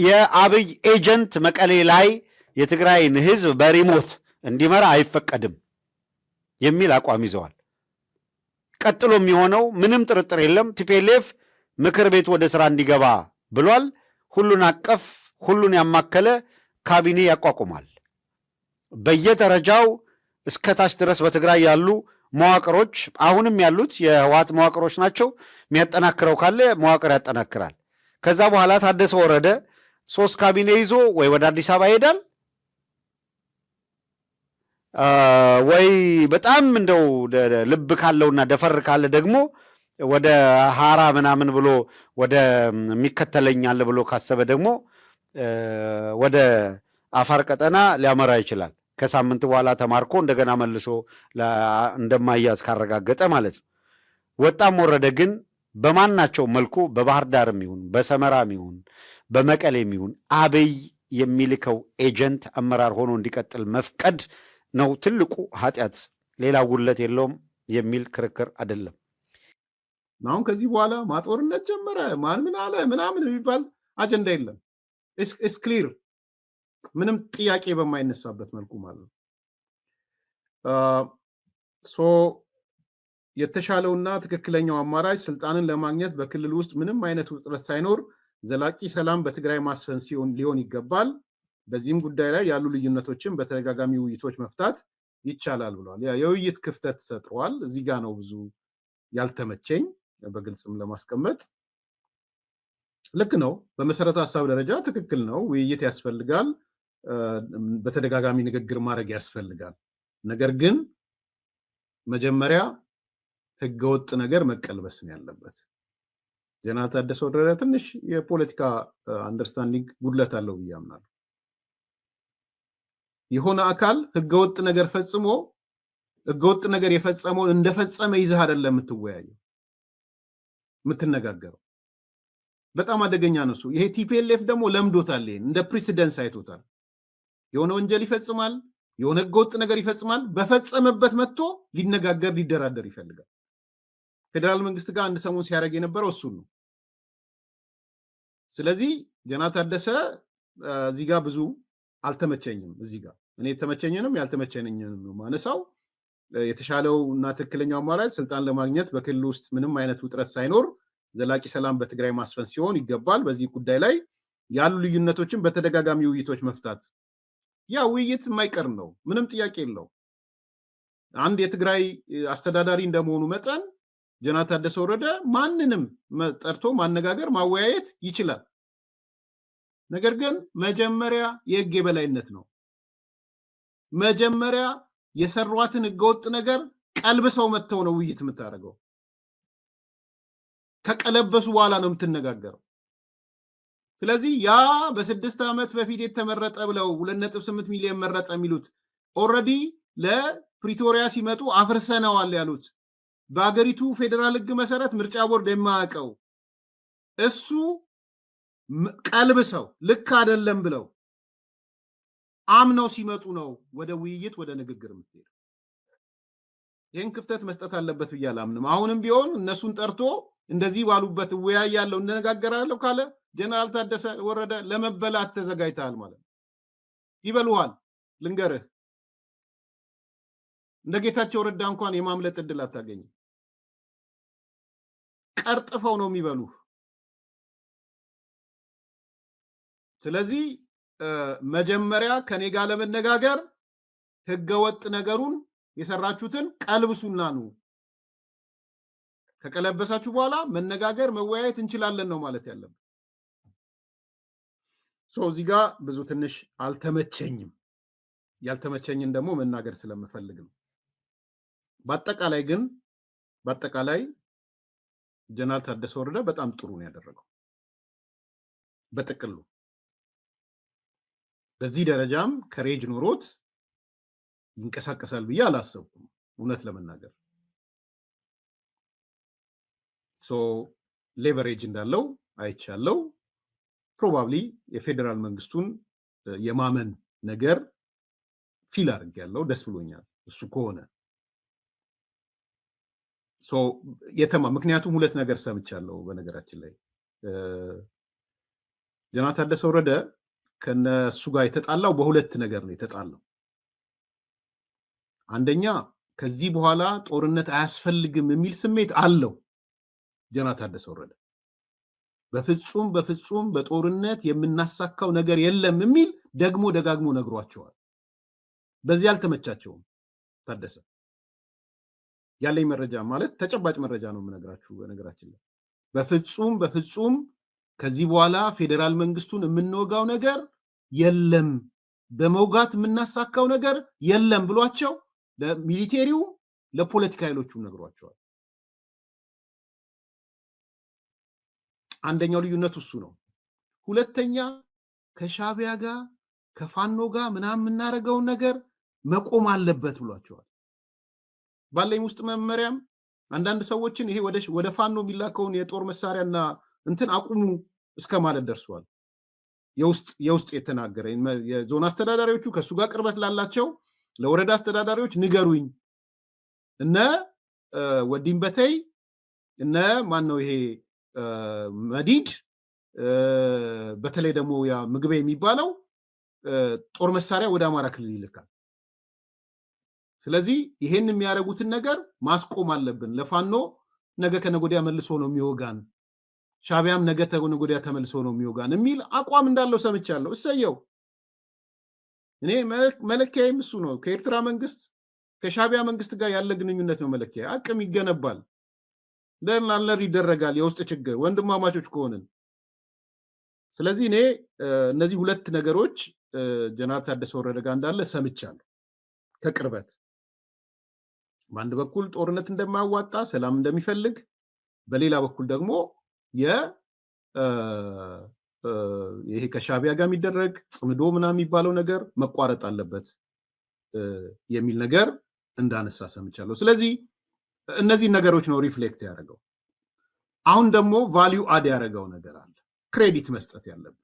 የአብይ ኤጀንት መቀሌ ላይ የትግራይን ህዝብ በሪሞት እንዲመራ አይፈቀድም የሚል አቋም ይዘዋል። ቀጥሎ የሚሆነው ምንም ጥርጥር የለም ቲፒኤልኤፍ ምክር ቤት ወደ ስራ እንዲገባ ብሏል። ሁሉን አቀፍ ሁሉን ያማከለ ካቢኔ ያቋቁማል። በየደረጃው እስከታች ድረስ በትግራይ ያሉ መዋቅሮች አሁንም ያሉት የህወሓት መዋቅሮች ናቸው። የሚያጠናክረው ካለ መዋቅር ያጠናክራል። ከዛ በኋላ ታደሰ ወረደ 3 ካቢኔ ይዞ ወይ ወደ አዲስ አበባ ይሄዳል ወይ በጣም እንደው ልብ ካለውና ደፈር ካለ ደግሞ ወደ ሐራ ምናምን ብሎ ወደ የሚከተለኛል ብሎ ካሰበ ደግሞ ወደ አፋር ቀጠና ሊያመራ ይችላል። ከሳምንት በኋላ ተማርኮ እንደገና መልሶ እንደማያዝ ካረጋገጠ ማለት ነው። ወጣም ወረደ ግን በማናቸው መልኩ በባህር ዳርም ይሁን በሰመራም ይሁን በመቀሌም ይሁን አብይ የሚልከው ኤጀንት አመራር ሆኖ እንዲቀጥል መፍቀድ ነው ትልቁ ኃጢአት። ሌላ ጉለት የለውም የሚል ክርክር አይደለም። አሁን ከዚህ በኋላ ማጦርነት ጀመረ ማን ምን አለ ምናምን የሚባል አጀንዳ የለም። ኢስ ክሊር ምንም ጥያቄ በማይነሳበት መልኩ ማለት ነው። የተሻለውና ትክክለኛው አማራጭ ስልጣንን ለማግኘት በክልል ውስጥ ምንም አይነት ውጥረት ሳይኖር ዘላቂ ሰላም በትግራይ ማስፈን ሊሆን ይገባል። በዚህም ጉዳይ ላይ ያሉ ልዩነቶችን በተደጋጋሚ ውይይቶች መፍታት ይቻላል ብለዋል። የውይይት ክፍተት ተፈጥሯል። እዚህ ጋር ነው ብዙ ያልተመቸኝ በግልጽም ለማስቀመጥ። ልክ ነው፣ በመሰረተ ሀሳብ ደረጃ ትክክል ነው። ውይይት ያስፈልጋል፣ በተደጋጋሚ ንግግር ማድረግ ያስፈልጋል። ነገር ግን መጀመሪያ ህገወጥ ነገር መቀልበስ ነው ያለበት። ጀነራል ታደሰ ወረደ ትንሽ የፖለቲካ አንደርስታንዲንግ ጉድለት አለው ብዬ አምናለሁ። የሆነ አካል ህገወጥ ነገር ፈጽሞ ህገወጥ ነገር የፈጸመው እንደፈጸመ ይዘህ አይደለም የምትወያየው የምትነጋገረው። በጣም አደገኛ ነው እሱ። ይሄ ቲፒኤልኤፍ ደግሞ ለምዶታል። ይሄን እንደ ፕሬሲደንስ አይቶታል። የሆነ ወንጀል ይፈጽማል፣ የሆነ ህገወጥ ነገር ይፈጽማል። በፈጸመበት መጥቶ ሊነጋገር ሊደራደር ይፈልጋል። ፌዴራል መንግስት ጋር አንድ ሰሞን ሲያደርግ የነበረው እሱን ነው። ስለዚህ ጀነራል ታደሰ እዚህ ጋር ብዙ አልተመቸኝም። እዚህ ጋር እኔ የተመቸኝንም ያልተመቸኝንም ነው ማነሳው። የተሻለው እና ትክክለኛው አማራጭ ስልጣን ለማግኘት በክልል ውስጥ ምንም አይነት ውጥረት ሳይኖር ዘላቂ ሰላም በትግራይ ማስፈን ሲሆን ይገባል። በዚህ ጉዳይ ላይ ያሉ ልዩነቶችን በተደጋጋሚ ውይይቶች መፍታት። ያ ውይይት የማይቀር ነው፣ ምንም ጥያቄ የለው። አንድ የትግራይ አስተዳዳሪ እንደመሆኑ መጠን ጀነራል ታደሰ ወረደ ማንንም ጠርቶ ማነጋገር ማወያየት ይችላል። ነገር ግን መጀመሪያ የህግ የበላይነት ነው። መጀመሪያ የሰሯትን ህገወጥ ነገር ቀልብሰው መጥተው ነው ውይይት የምታደርገው። ከቀለበሱ በኋላ ነው የምትነጋገረው። ስለዚህ ያ በ6 ዓመት በፊት የተመረጠ ብለው 2.8 ሚሊዮን መረጠ የሚሉት ኦልሬዲ ለፕሪቶሪያ ሲመጡ አፍርሰነዋል ያሉት በአገሪቱ ፌዴራል ህግ መሰረት ምርጫ ቦርድ የማያውቀው እሱ ቀልብሰው ልክ አይደለም ብለው አምነው ሲመጡ ነው ወደ ውይይት ወደ ንግግር የምትሄደው። ይህን ክፍተት መስጠት አለበት ብዬ አላምንም። አሁንም ቢሆን እነሱን ጠርቶ እንደዚህ ባሉበት እወያያለሁ እነጋገራለሁ ካለ ጀነራል ታደሰ ወረደ ለመበላት ተዘጋጅተሃል ማለት ነው። ይበሉሃል። ልንገርህ፣ እንደ ጌታቸው ረዳ እንኳን የማምለጥ እድል አታገኝም። ቀርጥፈው ነው የሚበሉህ። ስለዚህ መጀመሪያ ከኔ ጋር ለመነጋገር ህገወጥ ነገሩን የሰራችሁትን ቀልብሱና ነው። ከቀለበሳችሁ በኋላ መነጋገር መወያየት እንችላለን ነው ማለት ያለብን። እዚህ ጋር ብዙ ትንሽ አልተመቸኝም። ያልተመቸኝን ደግሞ መናገር ስለምፈልግ ነው። በአጠቃላይ ጀነራል ታደሰ ወረደ በጣም ጥሩ ነው ያደረገው። በጥቅሉ በዚህ ደረጃም ከሬጅ ኖሮት ይንቀሳቀሳል ብዬ አላሰብኩም እውነት ለመናገር። ሌቨሬጅ እንዳለው አይቻለው። ፕሮባብሊ የፌደራል መንግስቱን የማመን ነገር ፊል አድርጌያለሁ። ደስ ብሎኛል እሱ ከሆነ ምክንያቱም ሁለት ነገር ሰምቻለሁ። በነገራችን ላይ ጀነራል ታደሰ ወረደ ከነሱ ጋር የተጣላው በሁለት ነገር ነው የተጣላው። አንደኛ ከዚህ በኋላ ጦርነት አያስፈልግም የሚል ስሜት አለው ጀነራል ታደሰ ወረደ። በፍጹም በጦርነት የምናሳካው ነገር የለም የሚል ደግሞ ደጋግሞ ነግሯቸዋል። በዚህ አልተመቻቸውም ታደሰ። ያለኝ መረጃ ማለት ተጨባጭ መረጃ ነው የምነግራችሁ። በነገራችን ላይ በፍጹም ከዚህ በኋላ ፌዴራል መንግስቱን የምንወጋው ነገር የለም፣ በመውጋት የምናሳካው ነገር የለም ብሏቸው ለሚሊቴሪው ለፖለቲካ ኃይሎቹም ነግሯቸዋል። አንደኛው ልዩነት እሱ ነው። ሁለተኛ ከሻቢያ ጋር ከፋኖ ጋር ምናምን የምናደርገውን ነገር መቆም አለበት ብሏቸዋል። ባለኝ ውስጥ መመሪያም አንዳንድ ሰዎችን ይሄ ወደ ፋኖ የሚላከውን የጦር መሳሪያና እንትን አቁሙ እስከ ማለት ደርሷል። የውስጥ የተናገረ የዞን አስተዳዳሪዎቹ ከሱ ጋር ቅርበት ላላቸው ለወረዳ አስተዳዳሪዎች ንገሩኝ፣ እነ ወዲም በተይ እነ ማን ነው ይሄ መዲድ በተለይ ደግሞ ያ ምግቤ የሚባለው ጦር መሳሪያ ወደ አማራ ክልል ይልካል። ስለዚህ ይሄን የሚያደርጉትን ነገር ማስቆም አለብን። ለፋኖ ነገ ከነጎዲያ መልሶ ነው የሚወጋን፣ ሻቢያም ነገ ከነጎዲያ ተመልሶ ነው የሚወጋን የሚል አቋም እንዳለው ሰምቻለሁ። እሰየው። እኔ መለኪያዬም እሱ ነው። ከኤርትራ መንግስት ከሻቢያ መንግስት ጋር ያለ ግንኙነት ነው መለኪያ። አቅም ይገነባል፣ ለናለር ይደረጋል። የውስጥ ችግር ወንድማማቾች ከሆንን ስለዚህ እኔ እነዚህ ሁለት ነገሮች ጀነራል ታደሰ ወረደ ጋር እንዳለ ሰምቻለሁ ከቅርበት። በአንድ በኩል ጦርነት እንደማያዋጣ ሰላም እንደሚፈልግ፣ በሌላ በኩል ደግሞ ይሄ ከሻቢያ ጋር የሚደረግ ጽምዶ ምናምን የሚባለው ነገር መቋረጥ አለበት የሚል ነገር እንዳነሳ ሰምቻለሁ። ስለዚህ እነዚህ ነገሮች ነው ሪፍሌክት ያደረገው። አሁን ደግሞ ቫልዩ አድ ያደረገው ነገር አለ፣ ክሬዲት መስጠት ያለብን።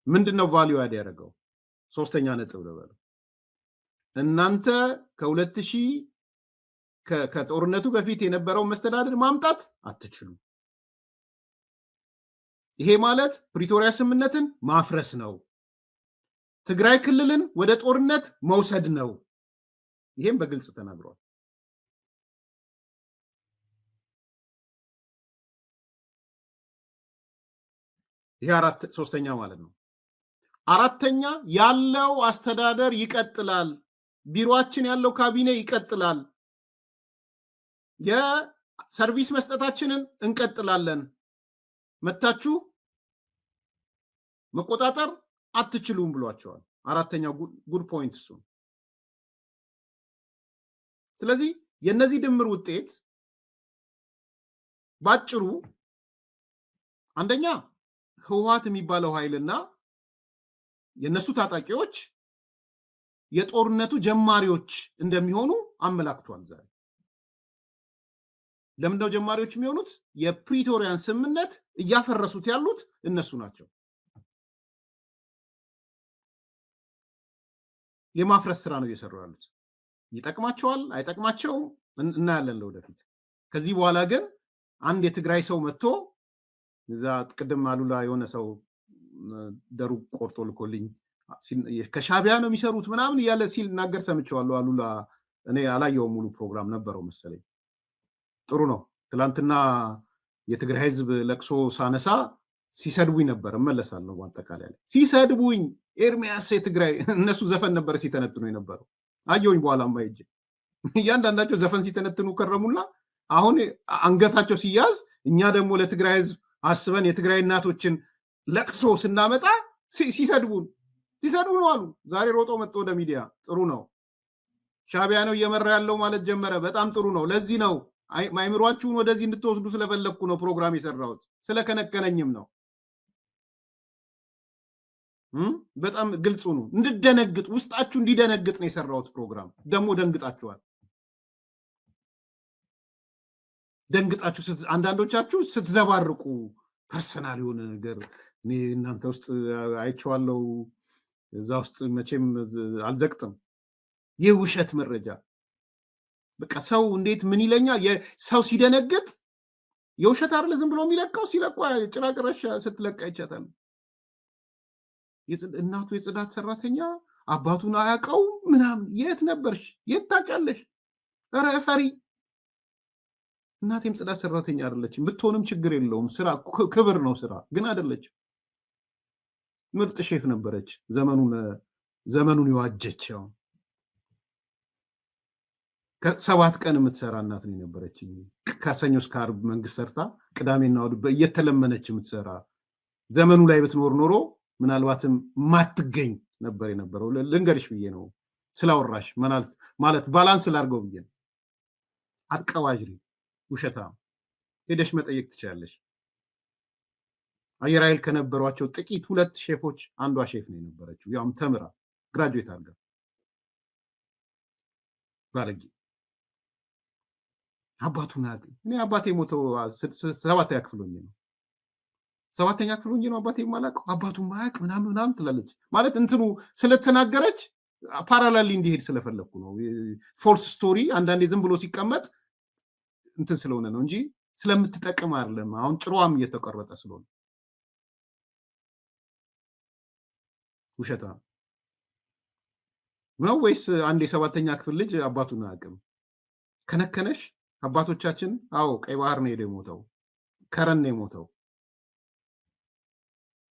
ምንድነው ቫልዩ አድ ያደረገው? ሶስተኛ ነጥብ ልበለው። እናንተ ከ2000 ከጦርነቱ በፊት የነበረውን መስተዳድር ማምጣት አትችሉም። ይሄ ማለት ፕሪቶሪያ ስምምነትን ማፍረስ ነው፣ ትግራይ ክልልን ወደ ጦርነት መውሰድ ነው። ይሄም በግልጽ ተናግሯል። ይሄ ሶስተኛ ማለት ነው። አራተኛ ያለው አስተዳደር ይቀጥላል፣ ቢሮአችን ያለው ካቢኔ ይቀጥላል፣ የሰርቪስ መስጠታችንን እንቀጥላለን፣ መታችሁ መቆጣጠር አትችሉም ብሏቸዋል። አራተኛው ጉድ ፖይንት እሱ። ስለዚህ የነዚህ ድምር ውጤት ባጭሩ አንደኛ ህወሓት የሚባለው ኃይልና የነሱ ታጣቂዎች የጦርነቱ ጀማሪዎች እንደሚሆኑ አመላክቷል። ዛሬ ለምንድነው ጀማሪዎች የሚሆኑት? የፕሪቶሪያን ስምምነት እያፈረሱት ያሉት እነሱ ናቸው። የማፍረስ ስራ ነው እየሰሩ ያሉት። ይጠቅማቸዋል አይጠቅማቸውም እናያለን ለወደፊት። ከዚህ በኋላ ግን አንድ የትግራይ ሰው መጥቶ እዛ ቅድም አሉላ የሆነ ሰው ደሩቅ ቆርጦ ልኮልኝ ከሻቢያ ነው የሚሰሩት ምናምን እያለ ሲናገር ሰምቼዋለሁ። አሉላ እኔ አላየውም፣ ሙሉ ፕሮግራም ነበረው መሰለኝ። ጥሩ ነው። ትላንትና የትግራይ ህዝብ ለቅሶ ሳነሳ ሲሰድቡኝ ነበር። እመለሳለሁ። በአጠቃላይ ሲሰድቡኝ ኤርሚያስ የትግራይ እነሱ ዘፈን ነበር ሲተነትኑ የነበረው። አየሁኝ በኋላ ማይጅ እያንዳንዳቸው ዘፈን ሲተነትኑ ከረሙና አሁን አንገታቸው ሲያዝ እኛ ደግሞ ለትግራይ ህዝብ አስበን የትግራይ እናቶችን ለቅሶ ስናመጣ ሲሰድቡ ነው አሉ። ዛሬ ሮጦ መጥቶ ወደ ሚዲያ ጥሩ ነው ሻዕቢያ ነው እየመራ ያለው ማለት ጀመረ። በጣም ጥሩ ነው። ለዚህ ነው ማይምሯችሁን ወደዚህ እንድትወስዱ ስለፈለኩ ነው ፕሮግራም የሰራሁት፣ ስለከነከነኝም ነው። በጣም ግልጹ ነው። እንድደነግጥ ውስጣችሁ እንዲደነግጥ ነው የሰራሁት ፕሮግራም። ደግሞ ደንግጣችኋል። ደንግጣችሁ አንዳንዶቻችሁ ስትዘባርቁ ፐርሰናል የሆነ ነገር እኔ እናንተ ውስጥ አይቼዋለሁ። እዛ ውስጥ መቼም አልዘቅጥም። የውሸት መረጃ በቃ ሰው እንዴት ምን ይለኛል? ሰው ሲደነግጥ የውሸት አይደለ ዝም ብሎ የሚለቀው። ሲለቋ ጭራቅረሽ ስትለቃ ይቻታል። እናቱ የጽዳት ሰራተኛ አባቱን አያውቀው ምናምን። የት ነበርሽ? የት ታውቂያለሽ? ኧረ ፈሪ። እናቴም ጽዳት ሰራተኛ አይደለችም። ብትሆንም ችግር የለውም። ስራ ክብር ነው። ስራ ግን አይደለችም። ምርጥ ሼፍ ነበረች። ዘመኑን የዋጀች ያው ከ7 ቀን የምትሰራ እናት ነው የነበረች። ከሰኞ እስከ ዓርብ መንግስት ሰርታ ቅዳሜና እሑድ እየተለመነች የምትሰራ። ዘመኑ ላይ ብትኖር ኖሮ ምናልባትም ማትገኝ ነበር የነበረው። ልንገርሽ ብዬ ነው ስላወራሽ ማለት ባላንስ ላድርገው ብዬ ነው። አትቀባጅሪ፣ ውሸታ ሄደሽ መጠየቅ ትችላለሽ። አየር ኃይል ከነበሯቸው ጥቂት 2 ሼፎች አንዷ ሼፍ ነው የነበረችው። ያውም ተምራ ግራጁዌት አድርጋ። ባለጌ አባቱን አያውቅም። እኔ አባቴ ሞተው 7ኛ ክፍል ሆኜ ነው 7ኛ ክፍል ሆኜ ነው አባቴ የማላውቀው። አባቱን ማያውቅ ምናምን ትላለች ማለት እንትኑ ስለተናገረች ፓራላሊ እንዲሄድ ስለፈለኩ ነው። ፎልስ ስቶሪ አንዳንዴ ዝም ብሎ ሲቀመጥ እንትን ስለሆነ ነው እንጂ ስለምትጠቅም አይደለም። አሁን ጭሯም እየተቀረጠ ስለሆነ ውሸታ ነው ወይስ አንድ የ7ኛ ክፍል ልጅ አባቱን አያውቅም? ከነከነሽ አባቶቻችን አዎ ቀይ ባህር ነው የሞተው፣ ከረን ነው የሞተው።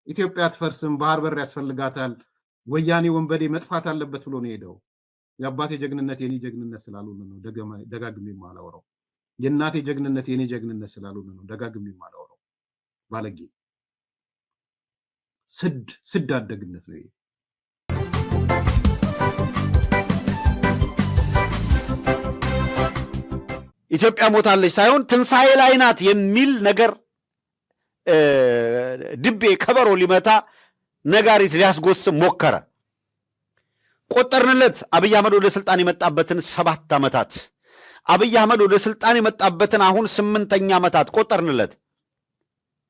ኢትዮጵያ አትፈርስም፣ ባህር በር ያስፈልጋታል፣ ወያኔ ወንበዴ መጥፋት አለበት ብሎ ነው ሄደው። የአባቴ ጀግንነት የኔ ጀግንነት ስላልሆነ ነው ደጋግሜ የማላወራው። የእናቴ ጀግንነት የኔ ጀግንነት ስላልሆነ ነው ደጋግሜ የማላወራው። ባለጌ ስድ አደግነት ነው። ኢትዮጵያ ሞታለች ሳይሆን ትንሣኤ ላይ ናት የሚል ነገር ድቤ ከበሮ ሊመታ ነጋሪት ሊያስጎስም ሞከረ። ቆጠርንለት አብይ አህመድ ወደ ስልጣን የመጣበትን 7 ዓመታት፣ አብይ አህመድ ወደ ስልጣን የመጣበትን አሁን 8ኛ ዓመታት ቆጠርንለት።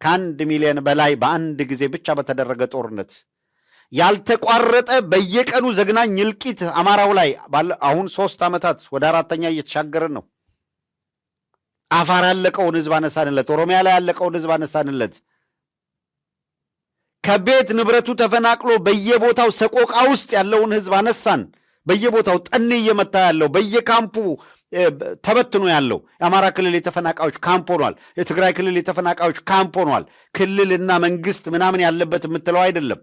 ከ1 ሚሊዮን በላይ በአንድ ጊዜ ብቻ በተደረገ ጦርነት ያልተቋረጠ በየቀኑ ዘግናኝ እልቂት አማራው ላይ አሁን 3 ዓመታት ወደ 4ኛ እየተሻገርን ነው። አፋር ያለቀውን ህዝብ አነሳንለት። ኦሮሚያ ላይ ያለቀውን ህዝብ አነሳንለት። ከቤት ንብረቱ ተፈናቅሎ በየቦታው ሰቆቃ ውስጥ ያለውን ህዝብ አነሳን። በየቦታው ጠኔ እየመታ ያለው በየካምፑ ተበትኖ ያለው የአማራ ክልል የተፈናቃዮች ካምፕ ሆኗል። የትግራይ ክልል የተፈናቃዮች ካምፕ ሆኗል። ክልልና መንግስት ምናምን ያለበት የምትለው አይደለም።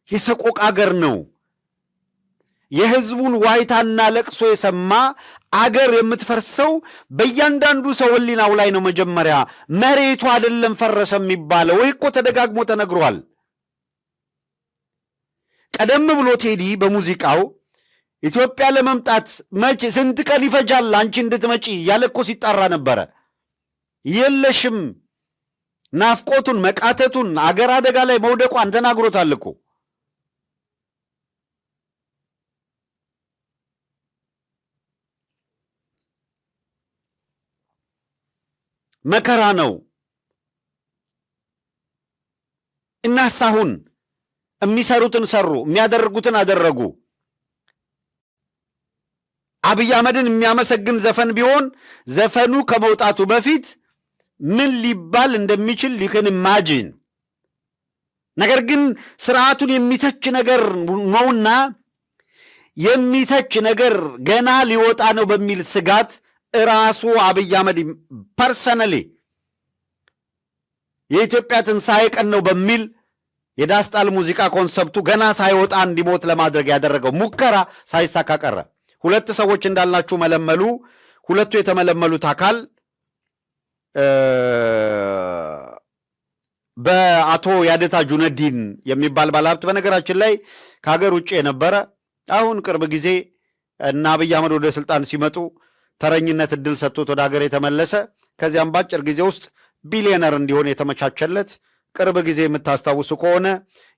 የሰቆቃ አገር ነው። የህዝቡን ዋይታና ለቅሶ የሰማ አገር የምትፈርሰው በእያንዳንዱ ሰው ህሊናው ላይ ነው። መጀመሪያ መሬቱ አይደለም ፈረሰ የሚባለው። ወይ እኮ ተደጋግሞ ተነግሯል። ቀደም ብሎ ቴዲ በሙዚቃው ኢትዮጵያ ለመምጣት ስንት ቀን ይፈጃል አንቺ እንድትመጪ ያለ እኮ ሲጣራ ነበረ። የለሽም ናፍቆቱን፣ መቃተቱን፣ አገር አደጋ ላይ መውደቋን ተናግሮታል እኮ። መከራ ነው። እናሳሁን የሚሰሩትን ሰሩ፣ የሚያደርጉትን አደረጉ። አብይ አህመድን የሚያመሰግን ዘፈን ቢሆን ዘፈኑ ከመውጣቱ በፊት ምን ሊባል እንደሚችል ሊክን ማጅን። ነገር ግን ስርዓቱን የሚተች ነገር ነውና የሚተች ነገር ገና ሊወጣ ነው በሚል ስጋት ራሱ አብይ አህመድ ፐርሰናሊ የኢትዮጵያ ትንሣኤ ቀን ነው በሚል የዳስጣል ሙዚቃ ኮንሰፕቱ ገና ሳይወጣ እንዲሞት ለማድረግ ያደረገው ሙከራ ሳይሳካ ቀረ። ሁለት ሰዎች እንዳልናችሁ መለመሉ። ሁለቱ የተመለመሉት አካል በአቶ ያደታ ጁነዲን የሚባል ባለሀብት በነገራችን ላይ ከሀገር ውጭ የነበረ አሁን ቅርብ ጊዜ እና አብይ አህመድ ወደ ስልጣን ሲመጡ ተረኝነት እድል ሰጥቶት ወደ ሀገር የተመለሰ ከዚያም በአጭር ጊዜ ውስጥ ቢሊዮነር እንዲሆን የተመቻቸለት ቅርብ ጊዜ የምታስታውሱ ከሆነ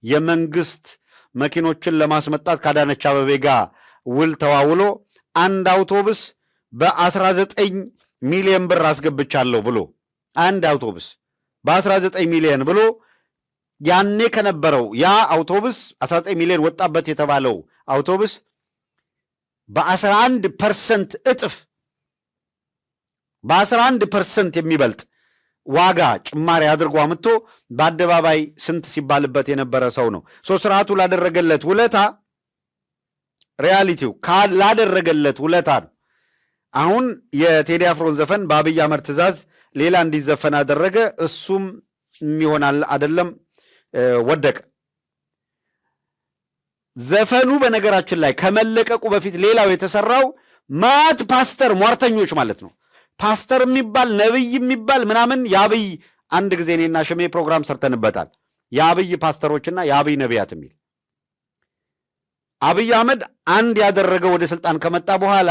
የመንግስት መኪኖችን ለማስመጣት ከአዳነች አቤቤ ጋር ውል ተዋውሎ አንድ አውቶቡስ በ19 ሚሊዮን ብር አስገብቻለሁ ብሎ አንድ አውቶቡስ በ19 ሚሊዮን ብሎ ያኔ ከነበረው ያ አውቶቡስ 19 ሚሊዮን ወጣበት የተባለው አውቶቡስ በ11% እጥፍ በ11% የሚበልጥ ዋጋ ጭማሪ አድርጎ አምጥቶ በአደባባይ ስንት ሲባልበት የነበረ ሰው ነው። ስርዓቱ ላደረገለት ውለታ ሪያሊቲው ላደረገለት ውለታ ነው። አሁን የቴዲ አፍሮን ዘፈን በአብይ አህመድ ትእዛዝ ሌላ እንዲዘፈን አደረገ። እሱም ይሆናል አይደለም ወደቀ። ዘፈኑ በነገራችን ላይ ከመለቀቁ በፊት ሌላው የተሰራው ማት ፓስተር ሟርተኞች ማለት ነው። ፓስተር የሚባል ነብይ የሚባል ምናምን የአብይ አንድ ጊዜ እኔና ሽሜ ፕሮግራም ሰርተንበታል። የአብይ ፓስተሮችና የአብይ ነቢያት የሚል አብይ አህመድ አንድ ያደረገው ወደ ስልጣን ከመጣ በኋላ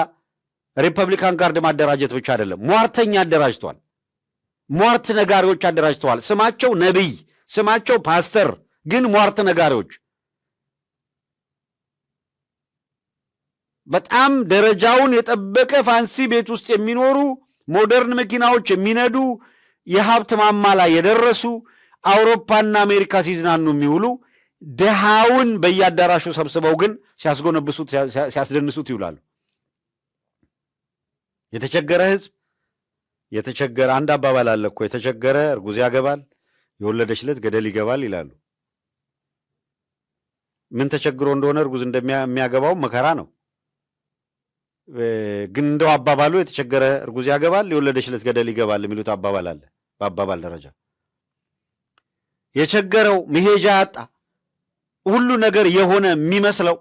ሪፐብሊካን ጋርድ ማደራጀት ብቻ አይደለም፣ ሟርተኛ አደራጅተዋል። ሟርት ነጋሪዎች አደራጅተዋል። ስማቸው ነቢይ፣ ስማቸው ፓስተር፣ ግን ሟርት ነጋሪዎች በጣም ደረጃውን የጠበቀ ፋንሲ ቤት ውስጥ የሚኖሩ ሞደርን መኪናዎች የሚነዱ የሀብት ማማ ላይ የደረሱ አውሮፓና አሜሪካ ሲዝናኑ የሚውሉ ድሃውን በየአዳራሹ ሰብስበው ግን ሲያስጎነብሱት ሲያስደንሱት ይውላሉ። የተቸገረ ህዝብ የተቸገረ አንድ አባባል አለ እኮ የተቸገረ እርጉዝ ያገባል የወለደች ዕለት ገደል ይገባል ይላሉ። ምን ተቸግሮ እንደሆነ እርጉዝ እንደሚያገባው መከራ ነው። ግን እንደው አባባሉ የተቸገረ እርጉዝ ያገባል የወለደች ዕለት ገደል ይገባል የሚሉት አባባል አለ። በአባባል ደረጃ የቸገረው መሄጃ ያጣ ሁሉ ነገር የሆነ የሚመስለው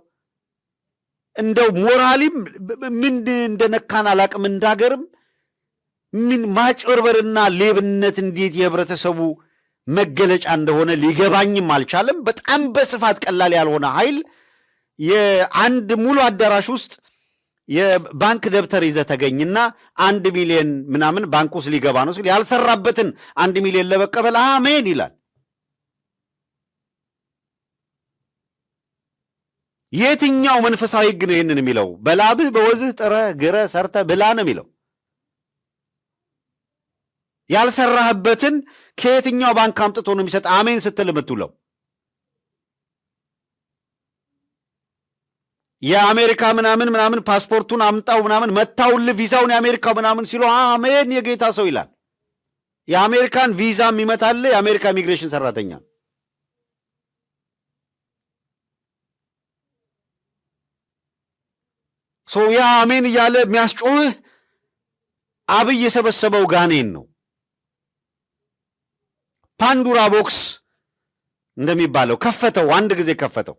እንደው ሞራሊም ምን እንደነካን አላቅም። እንዳገርም ምን ማጭበርበርና ሌብነት እንዴት የህብረተሰቡ መገለጫ እንደሆነ ሊገባኝም አልቻለም። በጣም በስፋት ቀላል ያልሆነ ኃይል የአንድ ሙሉ አዳራሽ ውስጥ የባንክ ደብተር ይዘህ ተገኝና 1 ሚሊዮን ምናምን ባንክ ውስጥ ሊገባ ነው ሲል ያልሰራበትን 1 ሚሊዮን ለመቀበል አሜን ይላል። የትኛው መንፈሳዊ ህግ ነው ይህንን የሚለው? በላብህ በወዝህ ጥረህ ግረህ ሰርተህ ብላ ነው የሚለው። ያልሰራህበትን ከየትኛው ባንክ አምጥቶ ነው የሚሰጥ አሜን ስትል የምትውለው? የአሜሪካ ምናምን ምናምን ፓስፖርቱን አምጣው ምናምን መታውልህ ቪዛውን የአሜሪካው ምናምን ሲሉ አሜን የጌታ ሰው ይላል። የአሜሪካን ቪዛ የሚመታልህ የአሜሪካ ኢሚግሬሽን ሰራተኛ። ሰው ያ አሜን እያለ የሚያስጮህህ አብይ የሰበሰበው ጋኔን ነው። ፓንዱራ ቦክስ እንደሚባለው ከፈተው፣ አንድ ጊዜ ከፈተው።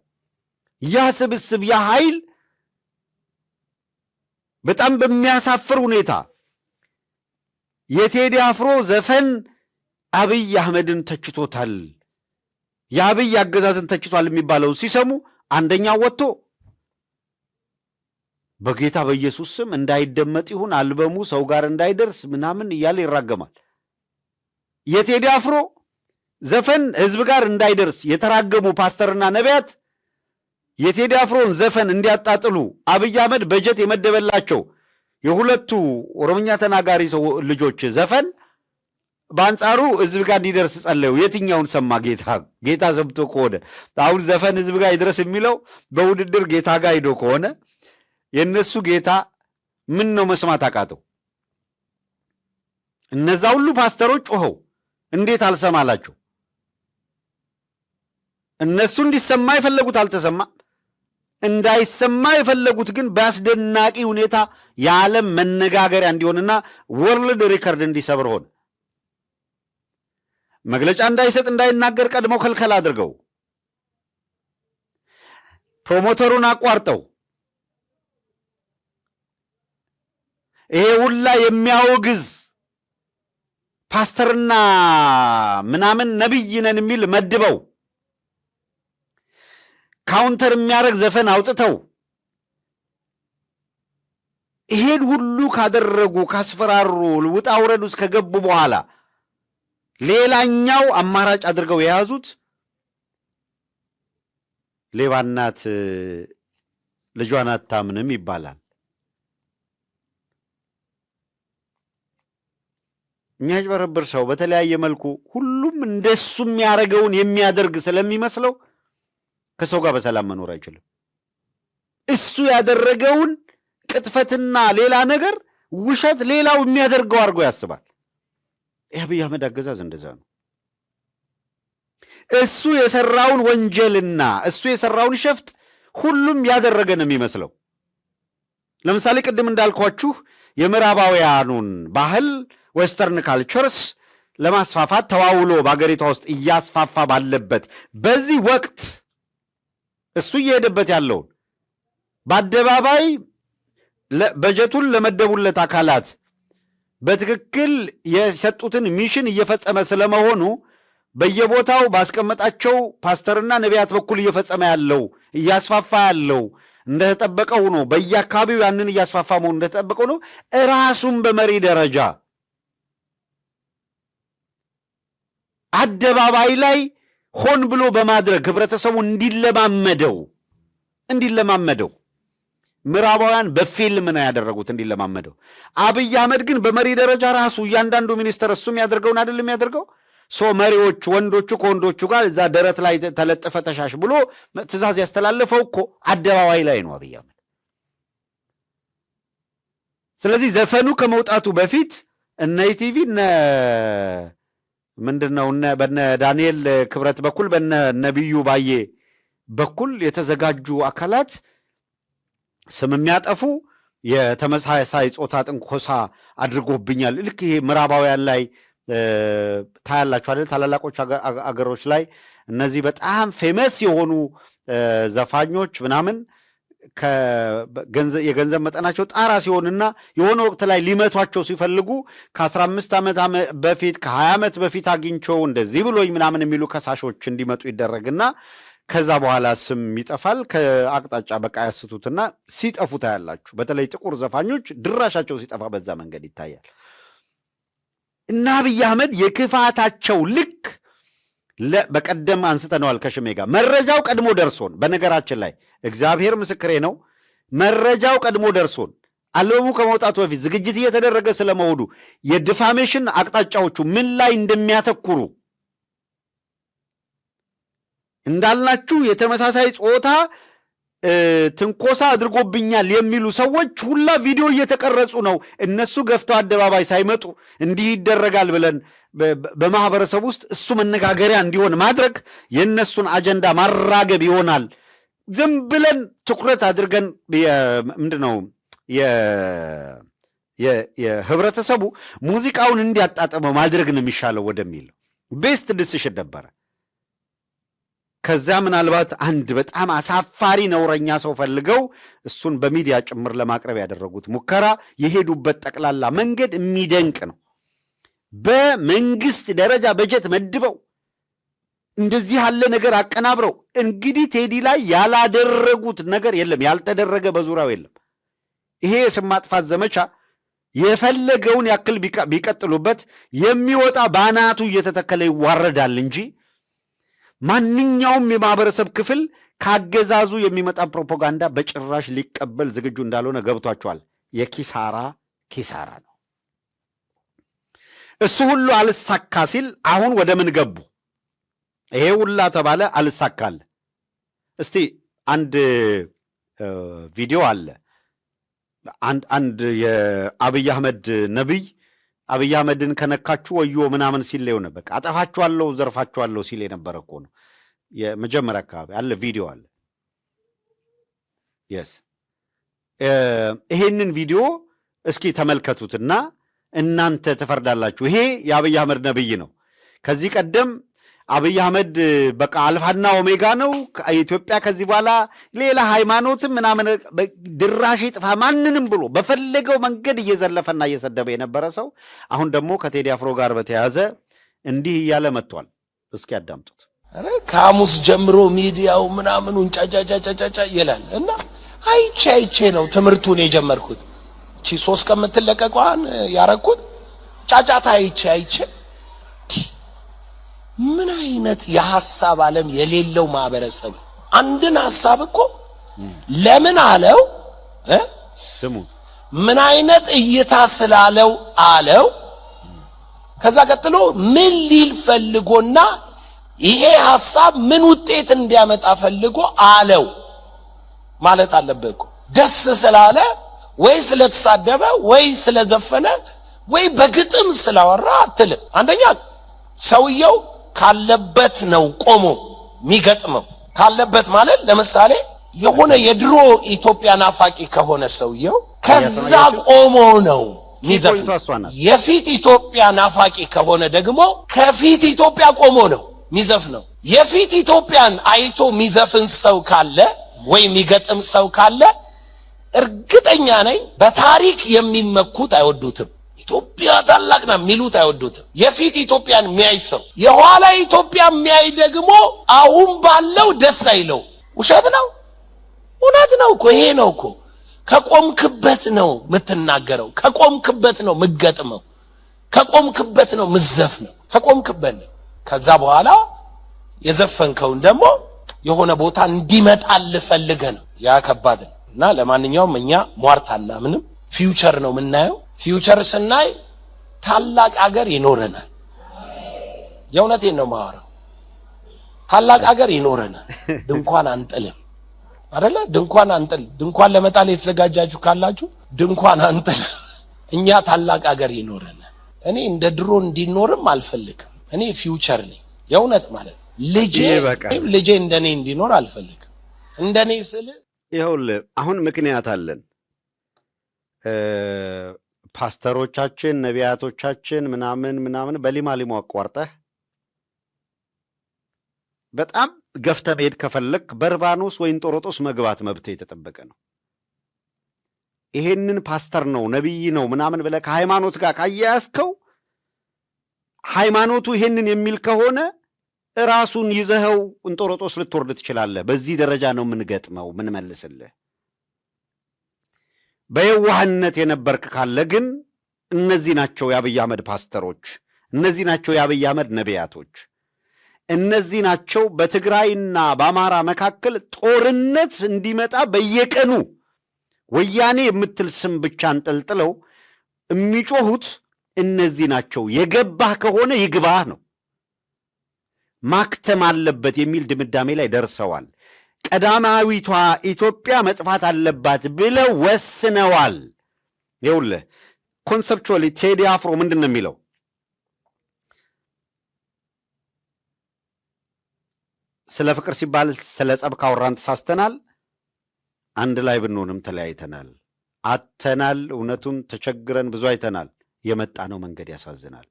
ያ ስብስብ ያ ኃይል በጣም በሚያሳፍር ሁኔታ የቴዲ አፍሮ ዘፈን አብይ አህመድን ተችቶታል፣ የአብይ አገዛዝን ተችቷል የሚባለው ሲሰሙ አንደኛው ወጥቶ በጌታ በኢየሱስ ስም እንዳይደመጥ ይሁን አልበሙ ሰው ጋር እንዳይደርስ ምናምን እያለ ይራገማል። የቴዲ አፍሮ ዘፈን ህዝብ ጋር እንዳይደርስ የተራገሙ ፓስተርና ነቢያት የቴዲ አፍሮን ዘፈን እንዲያጣጥሉ አብይ አህመድ በጀት የመደበላቸው የሁለቱ ኦሮምኛ ተናጋሪ ሰው ልጆች ዘፈን በአንጻሩ ህዝብ ጋር እንዲደርስ ጸለዩ። የትኛውን ሰማ ጌታ? ጌታ ሰምቶ ከሆነ አሁን ዘፈን ህዝብ ጋር ይድረስ የሚለው በውድድር ጌታ ጋር ሄዶ ከሆነ የእነሱ ጌታ ምን ነው መስማት አቃተው? እነዛ ሁሉ ፓስተሮች ጮኸው እንዴት አልሰማላቸው? እነሱ እንዲሰማ የፈለጉት አልተሰማም። እንዳይሰማ የፈለጉት ግን በአስደናቂ ሁኔታ የዓለም መነጋገሪያ እንዲሆንና ወርልድ ሪከርድ እንዲሰብር ሆነ። መግለጫ እንዳይሰጥ እንዳይናገር ቀድመው ከልከል አድርገው ፕሮሞተሩን አቋርጠው ይሄ ሁላ የሚያወግዝ ፓስተርና ምናምን ነብይ ነን የሚል መድበው ካውንተር የሚያደርግ ዘፈን አውጥተው ይሄን ሁሉ ካደረጉ ካስፈራሩ ውጣ ውረድ ውስጥ ከገቡ በኋላ ሌላኛው አማራጭ አድርገው የያዙት ሌባ እናት ልጇን አታምንም ይባላል። የሚያጭበረብር ሰው በተለያየ መልኩ ሁሉም እንደሱ የሚያደርገውን የሚያደርግ ስለሚመስለው ከሰው ጋር በሰላም መኖር አይችልም። እሱ ያደረገውን ቅጥፈትና ሌላ ነገር ውሸት ሌላው የሚያደርገው አድርጎ ያስባል። የአብይ አህመድ አገዛዝ እንደዛ ነው። እሱ የሰራውን ወንጀልና እሱ የሰራውን ሸፍጥ ሁሉም ያደረገ ነው የሚመስለው። ለምሳሌ ቅድም እንዳልኳችሁ የምዕራባውያኑን ባህል ዌስተርን ካልቸርስ ለማስፋፋት ተዋውሎ በአገሪቷ ውስጥ እያስፋፋ ባለበት በዚህ ወቅት እሱ እየሄደበት ያለውን በአደባባይ በጀቱን ለመደቡለት አካላት በትክክል የሰጡትን ሚሽን እየፈጸመ ስለመሆኑ በየቦታው ባስቀመጣቸው ፓስተርና ነቢያት በኩል እየፈጸመ ያለው እያስፋፋ ያለው እንደተጠበቀው ነው። በየአካባቢው ያንን እያስፋፋ መሆኑ እንደተጠበቀው ነው። ራሱን በመሪ ደረጃ አደባባይ ላይ ሆን ብሎ በማድረግ ህብረተሰቡ እንዲለማመደው ምዕራባውያን በፊልም ነው ያደረጉት እንዲለማመደው። አብይ አህመድ ግን በመሪ ደረጃ ራሱ እያንዳንዱ ሚኒስተር እሱም ያደርገውን አይደለም የሚያደርገው። መሪዎች ወንዶቹ ከወንዶቹ ጋር እዛ ደረት ላይ ተለጥፈ ተሻሽ ብሎ ትእዛዝ ያስተላለፈው እኮ አደባባይ ላይ ነው አብይ አህመድ። ስለዚህ ዘፈኑ ከመውጣቱ በፊት እነ ኢቲቪ ምንድነው በነ ዳንኤል ክብረት በኩል በነ ነብዩ ባዬ በኩል የተዘጋጁ አካላት ስም የሚያጠፉ የተመሳሳይ ጾታ ጥንኮሳ አድርጎብኛል። ልክ ይሄ ምዕራባውያን ላይ ታያላችሁ አይደል? ታላላቆች አገሮች ላይ እነዚህ በጣም ፌመስ የሆኑ ዘፋኞች ምናምን የገንዘብ መጠናቸው ጣራ ሲሆንና የሆነ ወቅት ላይ ሊመቷቸው ሲፈልጉ ከ15 ዓመት በፊት ከ20 ዓመት በፊት አግኝቸው እንደዚህ ብሎኝ ምናምን የሚሉ ከሳሾች እንዲመጡ ይደረግና ከዛ በኋላ ስም ይጠፋል። ከአቅጣጫ በቃ ያስቱትና ሲጠፉ ታያላችሁ። በተለይ ጥቁር ዘፋኞች ድራሻቸው ሲጠፋ በዛ መንገድ ይታያል። እና አብይ አህመድ የክፋታቸው ልክ በቀደም አንስተነዋል ከሽሜ ጋር መረጃው ቀድሞ ደርሶን፣ በነገራችን ላይ እግዚአብሔር ምስክሬ ነው፣ መረጃው ቀድሞ ደርሶን አልበሙ ከመውጣቱ በፊት ዝግጅት እየተደረገ ስለመሆኑ የዲፋሜሽን አቅጣጫዎቹ ምን ላይ እንደሚያተኩሩ እንዳልናችሁ የተመሳሳይ ጾታ ትንኮሳ አድርጎብኛል የሚሉ ሰዎች ሁላ ቪዲዮ እየተቀረጹ ነው። እነሱ ገፍተው አደባባይ ሳይመጡ እንዲህ ይደረጋል ብለን በማህበረሰብ ውስጥ እሱ መነጋገሪያ እንዲሆን ማድረግ የእነሱን አጀንዳ ማራገብ ይሆናል። ዝም ብለን ትኩረት አድርገን ምንድነው የህብረተሰቡ ሙዚቃውን እንዲያጣጥመው ማድረግ ነው የሚሻለው ወደሚል ቤስት ዲሲሽን ነበረ። ከዛ ምናልባት አንድ በጣም አሳፋሪ ነውረኛ ሰው ፈልገው እሱን በሚዲያ ጭምር ለማቅረብ ያደረጉት ሙከራ የሄዱበት ጠቅላላ መንገድ የሚደንቅ ነው። በመንግስት ደረጃ በጀት መድበው እንደዚህ ያለ ነገር አቀናብረው እንግዲህ ቴዲ ላይ ያላደረጉት ነገር የለም፣ ያልተደረገ በዙሪያው የለም። ይሄ የስም ማጥፋት ዘመቻ የፈለገውን ያክል ቢቀጥሉበት የሚወጣ ባናቱ እየተተከለ ይዋረዳል እንጂ ማንኛውም የማህበረሰብ ክፍል ካገዛዙ የሚመጣ ፕሮፓጋንዳ በጭራሽ ሊቀበል ዝግጁ እንዳልሆነ ገብቷቸዋል። የኪሳራ ኪሳራ ነው። እሱ ሁሉ አልሳካ ሲል አሁን ወደ ምን ገቡ? ይሄ ሁላ ተባለ፣ አልሳካል። እስቲ አንድ ቪዲዮ አለ። አንድ የአብይ አህመድ ነቢይ አብይ አህመድን ከነካችሁ ወዮ ምናምን ሲል ሆነ፣ በቃ አጠፋችኋለሁ፣ ዘርፋችኋለሁ ሲል የነበረ እኮ ነው። የመጀመሪያ አካባቢ አለ ቪዲዮ አለ። የስ ይሄንን ቪዲዮ እስኪ ተመልከቱትና እናንተ ትፈርዳላችሁ። ይሄ የአብይ አህመድ ነቢይ ነው። ከዚህ ቀደም አብይ አህመድ በቃ አልፋና ኦሜጋ ነው። ኢትዮጵያ ከዚህ በኋላ ሌላ ሃይማኖትም ምናምን ድራሽ ይጥፋ ማንንም ብሎ በፈለገው መንገድ እየዘለፈና እየሰደበ የነበረ ሰው አሁን ደግሞ ከቴዲ አፍሮ ጋር በተያያዘ እንዲህ እያለ መጥቷል። እስኪ ያዳምጡት። ከሐሙስ ጀምሮ ሚዲያው ምናምኑን ጫጫጫጫጫ ይላል እና አይቼ ነው ትምህርቱን የጀመርኩት። እቺ 3 ቀን የምትለቀቀዋን ያረኩት ጫጫታ አይቼ ምን አይነት የሐሳብ ዓለም የሌለው ማህበረሰብ አንድን ሐሳብ እኮ ለምን አለው ስሙ ምን አይነት እይታ ስላለው አለው ከዛ ቀጥሎ ምን ሊል ፈልጎና ይሄ ሐሳብ ምን ውጤት እንዲያመጣ ፈልጎ አለው ማለት አለበት እኮ። ደስ ስላለ ወይ ስለተሳደበ ወይ ስለዘፈነ ወይ በግጥም ስላወራ አትልም። አንደኛ ሰውየው ካለበት ነው ቆሞ የሚገጥመው። ካለበት ማለት ለምሳሌ የሆነ የድሮ ኢትዮጵያ ናፋቂ ከሆነ ሰውየው ከዛ ቆሞ ነው የሚዘፍነው። የፊት ኢትዮጵያ ናፋቂ ከሆነ ደግሞ ከፊት ኢትዮጵያ ቆሞ ነው የሚዘፍነው። የፊት ኢትዮጵያን አይቶ የሚዘፍን ሰው ካለ ወይ የሚገጥም ሰው ካለ እርግጠኛ ነኝ በታሪክ የሚመኩት አይወዱትም። ኢትዮጵያ ታላቅ ናት የሚሉት አይወዱትም። የፊት ኢትዮጵያን የሚያይ ሰው የኋላ ኢትዮጵያ የሚያይ ደግሞ አሁን ባለው ደስ አይለው። ውሸት ነው? እውነት ነው እኮ። ይሄ ነው እኮ ከቆምክበት ነው የምትናገረው፣ ከቆምክበት ነው የምትገጥመው፣ ከቆምክበት ነው የምትዘፍነው፣ ከቆምክበት ነው። ከዛ በኋላ የዘፈንከውን ደግሞ የሆነ ቦታ እንዲመጣል ፈልገህ ነው። ያ ከባድ ነው። እና ለማንኛውም እኛ ሟርታና ምንም ፊውቸር ነው የምናየው። ፊውቸር ስናይ ታላቅ አገር ይኖረናል። የእውነቴን ነው የማወራው። ታላቅ አገር ይኖረናል። ድንኳን አንጥልም አይደለ? ድንኳን አንጥል። ድንኳን ለመጣል የተዘጋጃችሁ ካላችሁ ድንኳን አንጥል። እኛ ታላቅ አገር ይኖረናል። እኔ እንደ ድሮ እንዲኖርም አልፈልግም። እኔ ፊውቸር ነኝ የእውነት ማለት ልጄ እንደኔ እንዲኖር አልፈልግም። እንደኔ ስል ይኸውልህ አሁን ምክንያት አለን። ፓስተሮቻችን ነቢያቶቻችን ምናምን በሊማሊሞ አቋርጠህ በጣም ገፍተ መሄድ ከፈለክ በርባኖስ ወይን ጦሮጦስ መግባት መብት የተጠበቀ ነው። ይሄንን ፓስተር ነው ነቢይ ነው ምናምን ብለህ ከሃይማኖት ጋር ካያያዝከው ሃይማኖቱ ይሄንን የሚል ከሆነ ራሱን ይዘኸው እንጦሮጦስ ልትወርድ ትችላለህ። በዚህ ደረጃ ነው የምንገጥመው ምን መልስልህ። በየዋህነት የነበርክ ካለ ግን እነዚህ ናቸው የአብይ አህመድ ፓስተሮች፣ እነዚህ ናቸው የአብይ አህመድ ነቢያቶች፣ እነዚህ ናቸው በትግራይና በአማራ መካከል ጦርነት እንዲመጣ በየቀኑ ወያኔ የምትል ስም ብቻ አንጠልጥለው የሚጮሁት እነዚህ ናቸው። የገባህ ከሆነ ይግባህ ነው። ማክተም አለበት የሚል ድምዳሜ ላይ ደርሰዋል። ቀዳማዊቷ ኢትዮጵያ መጥፋት አለባት ብለው ወስነዋል። ይኸውልህ ኮንሰፕቹዋሊ ቴዲ አፍሮ ምንድን ነው የሚለው? ስለ ፍቅር ሲባል ስለ ጸብ ካወራን ተሳስተናል። አንድ ላይ ብንሆንም ተለያይተናል፣ አተናል፣ እውነቱን ተቸግረን ብዙ አይተናል። የመጣ ነው መንገድ ያሳዝናል።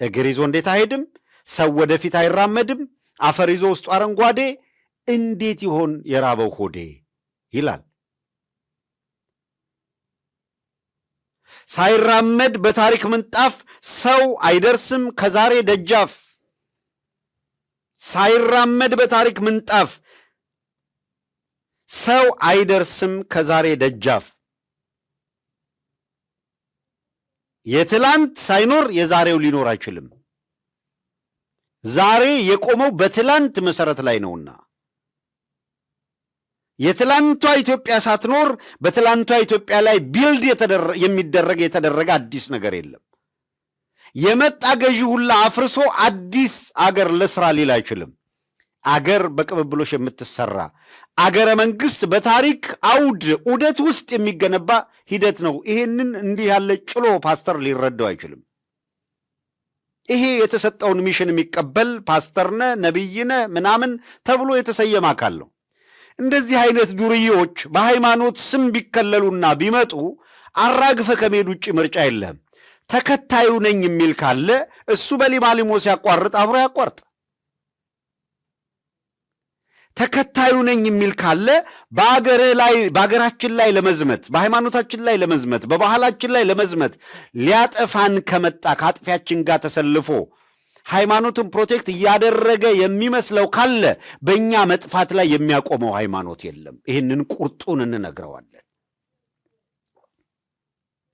እግር ይዞ እንዴት አይሄድም? ሰው ወደፊት አይራመድም። አፈር ይዞ ውስጡ አረንጓዴ እንዴት ይሆን የራበው ሆዴ ይላል። ሳይራመድ በታሪክ ምንጣፍ ሰው አይደርስም ከዛሬ ደጃፍ። ሳይራመድ በታሪክ ምንጣፍ ሰው አይደርስም ከዛሬ ደጃፍ። የትላንት ሳይኖር የዛሬው ሊኖር አይችልም። ዛሬ የቆመው በትላንት መሰረት ላይ ነውና የትላንቷ ኢትዮጵያ ሳትኖር በትላንቷ ኢትዮጵያ ላይ ቢልድ የተደረገ አዲስ ነገር የለም። የመጣ ገዢ ሁላ አፍርሶ አዲስ አገር ለስራ ሊል አይችልም። አገር በቅብብሎሽ የምትሰራ አገረ መንግስት በታሪክ አውድ ዑደት ውስጥ የሚገነባ ሂደት ነው። ይሄንን እንዲህ ያለ ጭሎ ፓስተር ሊረዳው አይችልም። ይሄ የተሰጠውን ሚሽን የሚቀበል ፓስተርነ ነቢይነ ምናምን ተብሎ የተሰየመ አካል ነው። እንደዚህ አይነት ዱርዬዎች በሃይማኖት ስም ቢከለሉና ቢመጡ አራግፈ ከመሄድ ውጭ ምርጫ የለህም። ተከታዩ ነኝ የሚል ካለ እሱ በሊማሊሞ ሲያቋርጥ አብሮ ያቋርጥ። ተከታዩ ነኝ የሚል ካለ በአገራችን ላይ ለመዝመት፣ በሃይማኖታችን ላይ ለመዝመት፣ በባህላችን ላይ ለመዝመት ሊያጠፋን ከመጣ ከአጥፊያችን ጋር ተሰልፎ ሃይማኖትን ፕሮቴክት እያደረገ የሚመስለው ካለ በእኛ መጥፋት ላይ የሚያቆመው ሃይማኖት የለም። ይህንን ቁርጡን እንነግረዋለን።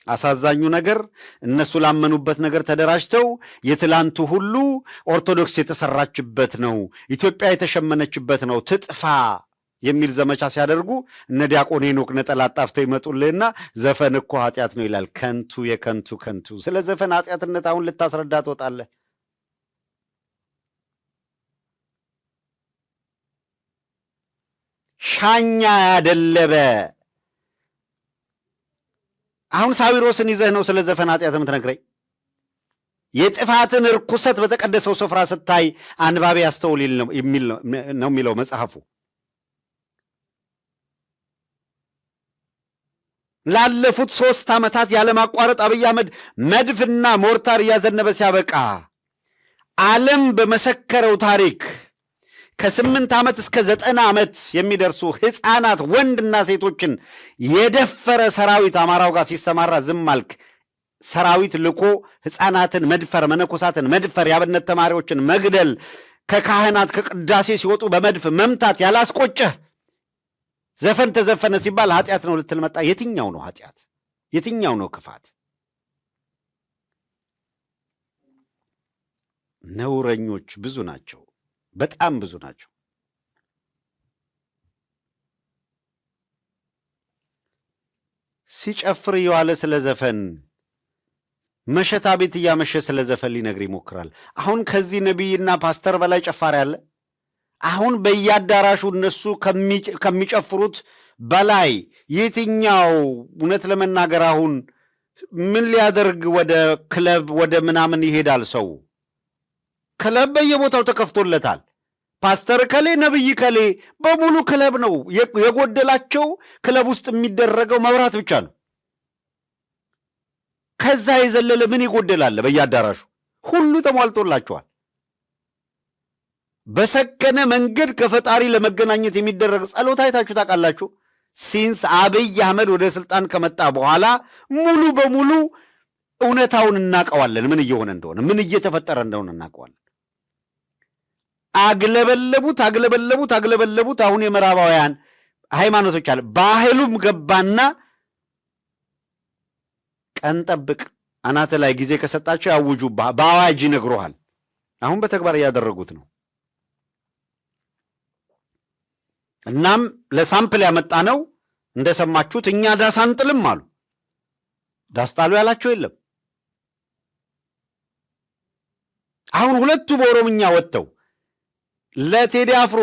አሳዛኙ ነገር እነሱ ላመኑበት ነገር ተደራጅተው የትላንቱ ሁሉ ኦርቶዶክስ የተሰራችበት ነው፣ ኢትዮጵያ የተሸመነችበት ነው፣ ትጥፋ የሚል ዘመቻ ሲያደርጉ እነ ዲያቆን ሄኖክ ነጠላ አጣፍተው ይመጡልህና ዘፈን እኮ ኃጢአት ነው ይላል። ከንቱ የከንቱ ከንቱ። ስለ ዘፈን ኃጢአትነት አሁን ልታስረዳ ትወጣለህ? ሻኛ ያደለበ አሁን ሳዊሮስን ይዘህ ነው ስለ ዘፈን ኃጢአት የምትነግረኝ? የጥፋትን ርኩሰት በተቀደሰው ስፍራ ስታይ አንባቢ ያስተውል ነው የሚለው መጽሐፉ። ላለፉት 3 ዓመታት ያለማቋረጥ አብይ አህመድ መድፍና ሞርታር እያዘነበ ሲያበቃ ዓለም በመሰከረው ታሪክ ከ8 ዓመት እስከ 90 ዓመት የሚደርሱ ሕፃናት ወንድና ሴቶችን የደፈረ ሰራዊት አማራው ጋር ሲሰማራ ዝም አልክ። ሰራዊት ልኮ ሕፃናትን መድፈር፣ መነኮሳትን መድፈር፣ የአብነት ተማሪዎችን መግደል፣ ከካህናት ከቅዳሴ ሲወጡ በመድፍ መምታት ያላስቆጨህ ዘፈን ተዘፈነ ሲባል ኃጢአት ነው ልትል መጣ። የትኛው ነው ኃጢአት? የትኛው ነው ክፋት? ነውረኞች ብዙ ናቸው፣ በጣም ብዙ ናቸው። ሲጨፍር እየዋለ ስለ ዘፈን መሸታ ቤት እያመሸ ስለ ዘፈን ሊነግር ይሞክራል። አሁን ከዚህ ነቢይና ፓስተር በላይ ጨፋሪ አለ? አሁን በየአዳራሹ እነሱ ከሚጨፍሩት በላይ የትኛው እውነት ለመናገር አሁን ምን ሊያደርግ ወደ ክለብ ወደ ምናምን ይሄዳል ሰው? ክለብ በየቦታው ተከፍቶለታል። ፓስተር ከሌ ነብይ ከሌ በሙሉ ክለብ ነው። የጎደላቸው ክለብ ውስጥ የሚደረገው መብራት ብቻ ነው። ከዛ የዘለለ ምን ይጎደላል? በየአዳራሹ ሁሉ ተሟልቶላቸዋል። በሰከነ መንገድ ከፈጣሪ ለመገናኘት የሚደረግ ጸሎት አይታችሁ ታውቃላችሁ? ሲንስ አብይ አህመድ ወደ ስልጣን ከመጣ በኋላ ሙሉ በሙሉ እውነታውን እናውቀዋለን። ምን እየሆነ እንደሆነ፣ ምን እየተፈጠረ እንደሆነ እናውቀዋለን። አግለበለቡት። አሁን የምዕራባውያን ሃይማኖቶች አለ ባህሉም ገባና ቀን ጠብቅ፣ አናተ ላይ ጊዜ ከሰጣቸው ያውጁብህ፣ በአዋጅ ይነግሩሃል። አሁን በተግባር እያደረጉት ነው። እናም ለሳምፕል ያመጣ ነው እንደሰማችሁት፣ እኛ ዳስ አንጥልም አሉ። ዳስጣሉ ያላቸው የለም። አሁን ሁለቱ በኦሮምኛ ወጥተው ለቴዲ አፍሮ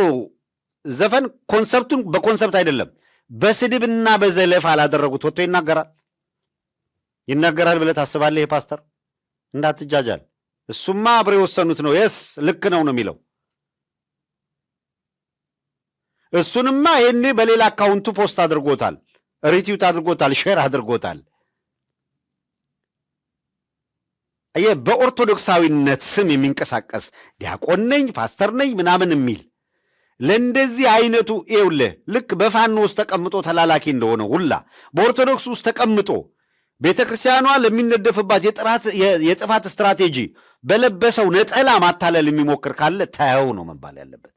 ዘፈን ኮንሰፕቱን በኮንሰፕት አይደለም በስድብና በዘለፍ አላደረጉት። ወጥቶ ይናገራል ብለህ ታስባለህ? ይሄ ፓስተር እንዳትጃጃል። እሱማ አብረው የወሰኑት ነው። የስ ልክ ነው የሚለው እሱንማ ይሄኔ በሌላ አካውንቱ ፖስት አድርጎታል፣ ሪትዊት አድርጎታል፣ ሼር አድርጎታል። በኦርቶዶክሳዊነት ስም የሚንቀሳቀስ ዲያቆን ነኝ ፓስተር ነኝ ምናምን የሚል ለእንደዚህ አይነቱ ይኸውልህ ልክ በፋኖ ውስጥ ተቀምጦ ተላላኪ እንደሆነ ሁላ በኦርቶዶክስ ውስጥ ተቀምጦ ቤተ ክርስቲያኗ ለሚነደፍባት የጥፋት ስትራቴጂ በለበሰው ነጠላ ማታለል የሚሞክር ካለ ታየው ነው መባል ያለበት።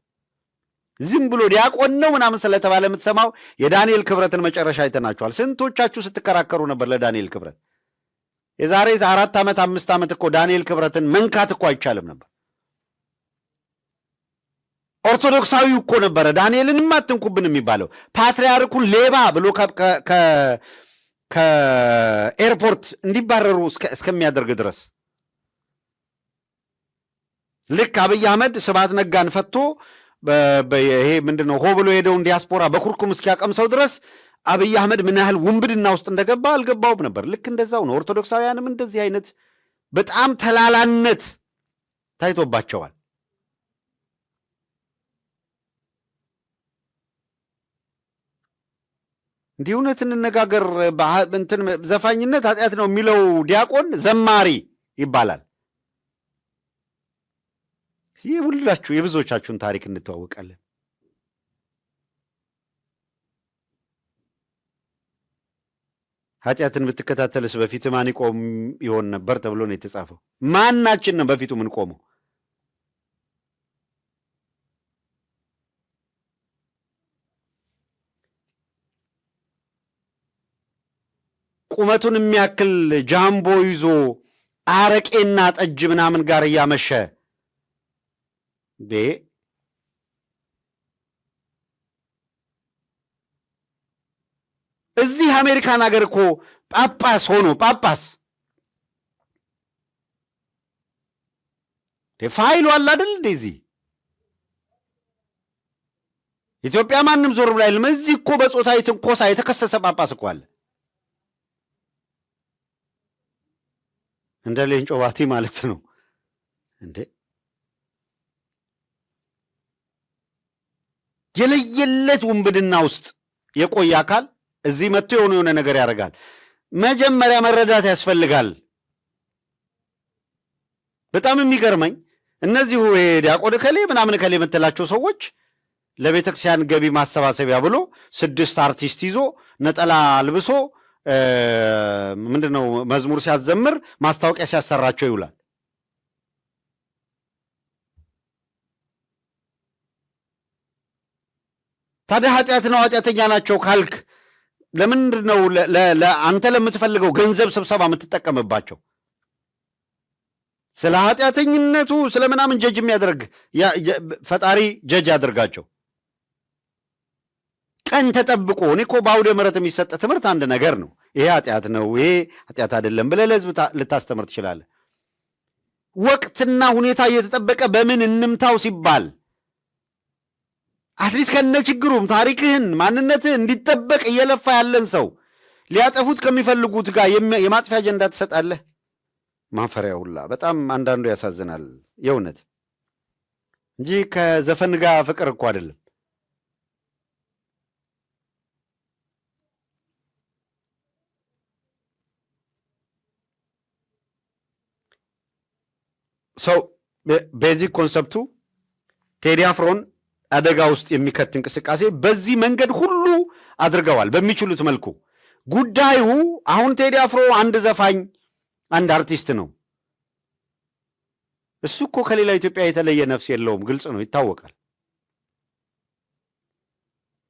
ዝም ብሎ ዲያቆን ነው ምናምን ስለተባለ የምትሰማው የዳንኤል ክብረትን መጨረሻ አይተናችኋል። ስንቶቻችሁ ስትከራከሩ ነበር ለዳንኤል ክብረት? የዛሬ 4 ዓመት 5 ዓመት እኮ ዳንኤል ክብረትን መንካት እኮ አይቻልም ነበር። ኦርቶዶክሳዊው እኮ ነበረ ዳንኤልንም አትንኩብን የሚባለው። ፓትርያርኩን ሌባ ብሎ ከኤርፖርት እንዲባረሩ እስከሚያደርግ ድረስ ልክ አብይ አህመድ ስብሐት ነጋን ፈቶ ይሄ ምንድነው ሆ ብሎ ሄደውን ዲያስፖራ በኩርኩም እስኪያቀምሰው ድረስ አብይ አህመድ ምን ያህል ውንብድና ውስጥ እንደገባ አልገባውም ነበር። ልክ እንደዛው ነው። ኦርቶዶክሳውያንም እንደዚህ አይነት በጣም ተላላነት ታይቶባቸዋል። እንዲህ እውነት እንነጋገር። ዘፋኝነት ኃጢአት ነው የሚለው ዲያቆን ዘማሪ ይባላል። ይህ ሁላችሁ የብዙዎቻችሁን ታሪክ እንተዋወቃለን። ኃጢአትን ብትከታተልስ በፊት ማን ይቆም ይሆን ነበር ተብሎ ነው የተጻፈው። ማናችን ነው በፊቱ ምን ቆመው? ቁመቱን የሚያክል ጃምቦ ይዞ አረቄና ጠጅ ምናምን ጋር እያመሸ እዚህ አሜሪካን ሀገር እኮ ጳጳስ ሆኖ ጳጳስ ፋይሉ አለ አይደል? እንደዚህ ኢትዮጵያ ማንም ዞር ብላ አይልም። እዚህ እኮ በጾታዊ ትንኮሳ የተከሰሰ ጳጳስ እኮ አለ። እንደ ሌንጮ ባቲ ማለት ነው እንዴ! የለየለት ውንብድና ውስጥ የቆየ አካል እዚህ መጥቶ የሆነ ነገር ያደርጋል። መጀመሪያ መረዳት ያስፈልጋል። በጣም የሚገርመኝ እነዚሁ ዲያቆን ከሌ ምናምን ከሌ የምትላቸው ሰዎች ለቤተክርስቲያን ገቢ ማሰባሰቢያ ብሎ 6 አርቲስት ይዞ ነጠላ አልብሶ ምንድነው መዝሙር ሲያዘምር ማስታወቂያ ሲያሰራቸው ይውላል። ታዲያ ኃጢአት ነው ኃጢአተኛ ናቸው ካልክ ለምንድን ነው አንተ ለምትፈልገው ገንዘብ ስብሰባ የምትጠቀምባቸው? ስለ ኃጢአተኝነቱ ስለ ምናምን ጀጅ የሚያደርግ ፈጣሪ ጀጅ ያደርጋቸው። ቀን ተጠብቆ እኔ እኮ በአውደ ምሕረት የሚሰጥ ትምህርት አንድ ነገር ነው። ይሄ ኃጢአት ነው፣ ይሄ ኃጢአት አይደለም ብለህ ለህዝብ ልታስተምር ትችላለህ። ወቅትና ሁኔታ እየተጠበቀ በምን እንምታው ሲባል አትሊስት ከነ ችግሩም ታሪክህን ማንነትህ እንዲጠበቅ እየለፋ ያለን ሰው ሊያጠፉት ከሚፈልጉት ጋር የማጥፊያ አጀንዳ ትሰጣለህ። ማፈሪያ ሁላ በጣም አንዳንዱ ያሳዝናል የእውነት እንጂ ከዘፈን ጋር ፍቅር እኮ አይደለም። ሰው ቤዚክ ኮንሰፕቱ ቴዲ አፍሮን አደጋ ውስጥ የሚከት እንቅስቃሴ በዚህ መንገድ ሁሉ አድርገዋል በሚችሉት መልኩ። ጉዳዩ አሁን ቴዲ አፍሮ አንድ ዘፋኝ አንድ አርቲስት ነው። እሱ እኮ ከሌላ ኢትዮጵያ የተለየ ነፍስ የለውም፣ ግልጽ ነው፣ ይታወቃል።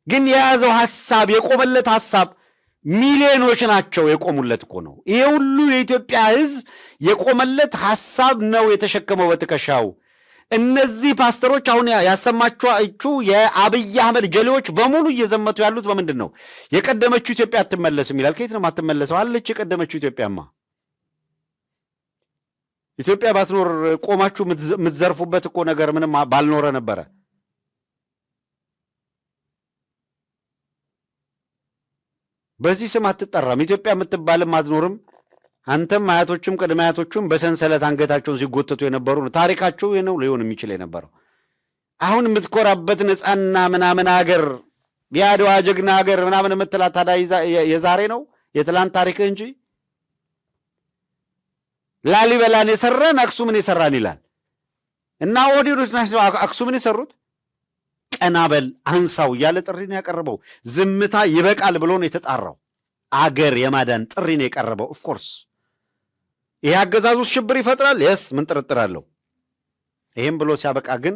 ግን የያዘው ሐሳብ የቆመለት ሐሳብ ሚሊዮኖች ናቸው የቆሙለት እኮ ነው። ይሄ ሁሉ የኢትዮጵያ ሕዝብ የቆመለት ሐሳብ ነው የተሸከመው በትከሻው። እነዚህ ፓስተሮች አሁን ያሰማችሁ የአብይ አህመድ ጀሌዎች በሙሉ እየዘመቱ ያሉት በምንድን ነው? የቀደመችው ኢትዮጵያ አትመለስም ይላል። ከየት ነው የማትመለሰው? አለች የቀደመችው ኢትዮጵያማ። ኢትዮጵያ ባትኖር ቆማችሁ የምትዘርፉበት እኮ ነገር ምንም ባልኖረ ነበረ። በዚህ ስም አትጠራም። ኢትዮጵያ የምትባልም አትኖርም። አንተም አያቶችም ቅድመ አያቶቹም በሰንሰለት አንገታቸውን ሲጎተቱ የነበሩ ነው። ታሪካቸው ነው ሊሆን የሚችል የነበረው። አሁን የምትኮራበት ነፃና ምናምን ሀገር የአድዋ ጀግና ሀገር ምናምን የምትላት ታዲያ የዛሬ ነው የትላንት ታሪክህ እንጂ። ላሊበላን የሰራን አክሱምን የሰራን ይላል እና ኦዲዮስ ናቸው አክሱምን የሰሩት። ቀናበል አንሳው እያለ ጥሪ ነው ያቀረበው። ዝምታ ይበቃል ብሎ ነው የተጣራው። አገር የማዳን ጥሪ ነው የቀረበው። ኦፍኮርስ ይሄ አገዛዙ ሽብር ይፈጥራል። የስ ምን ጥርጥር አለው? ይህም ብሎ ሲያበቃ ግን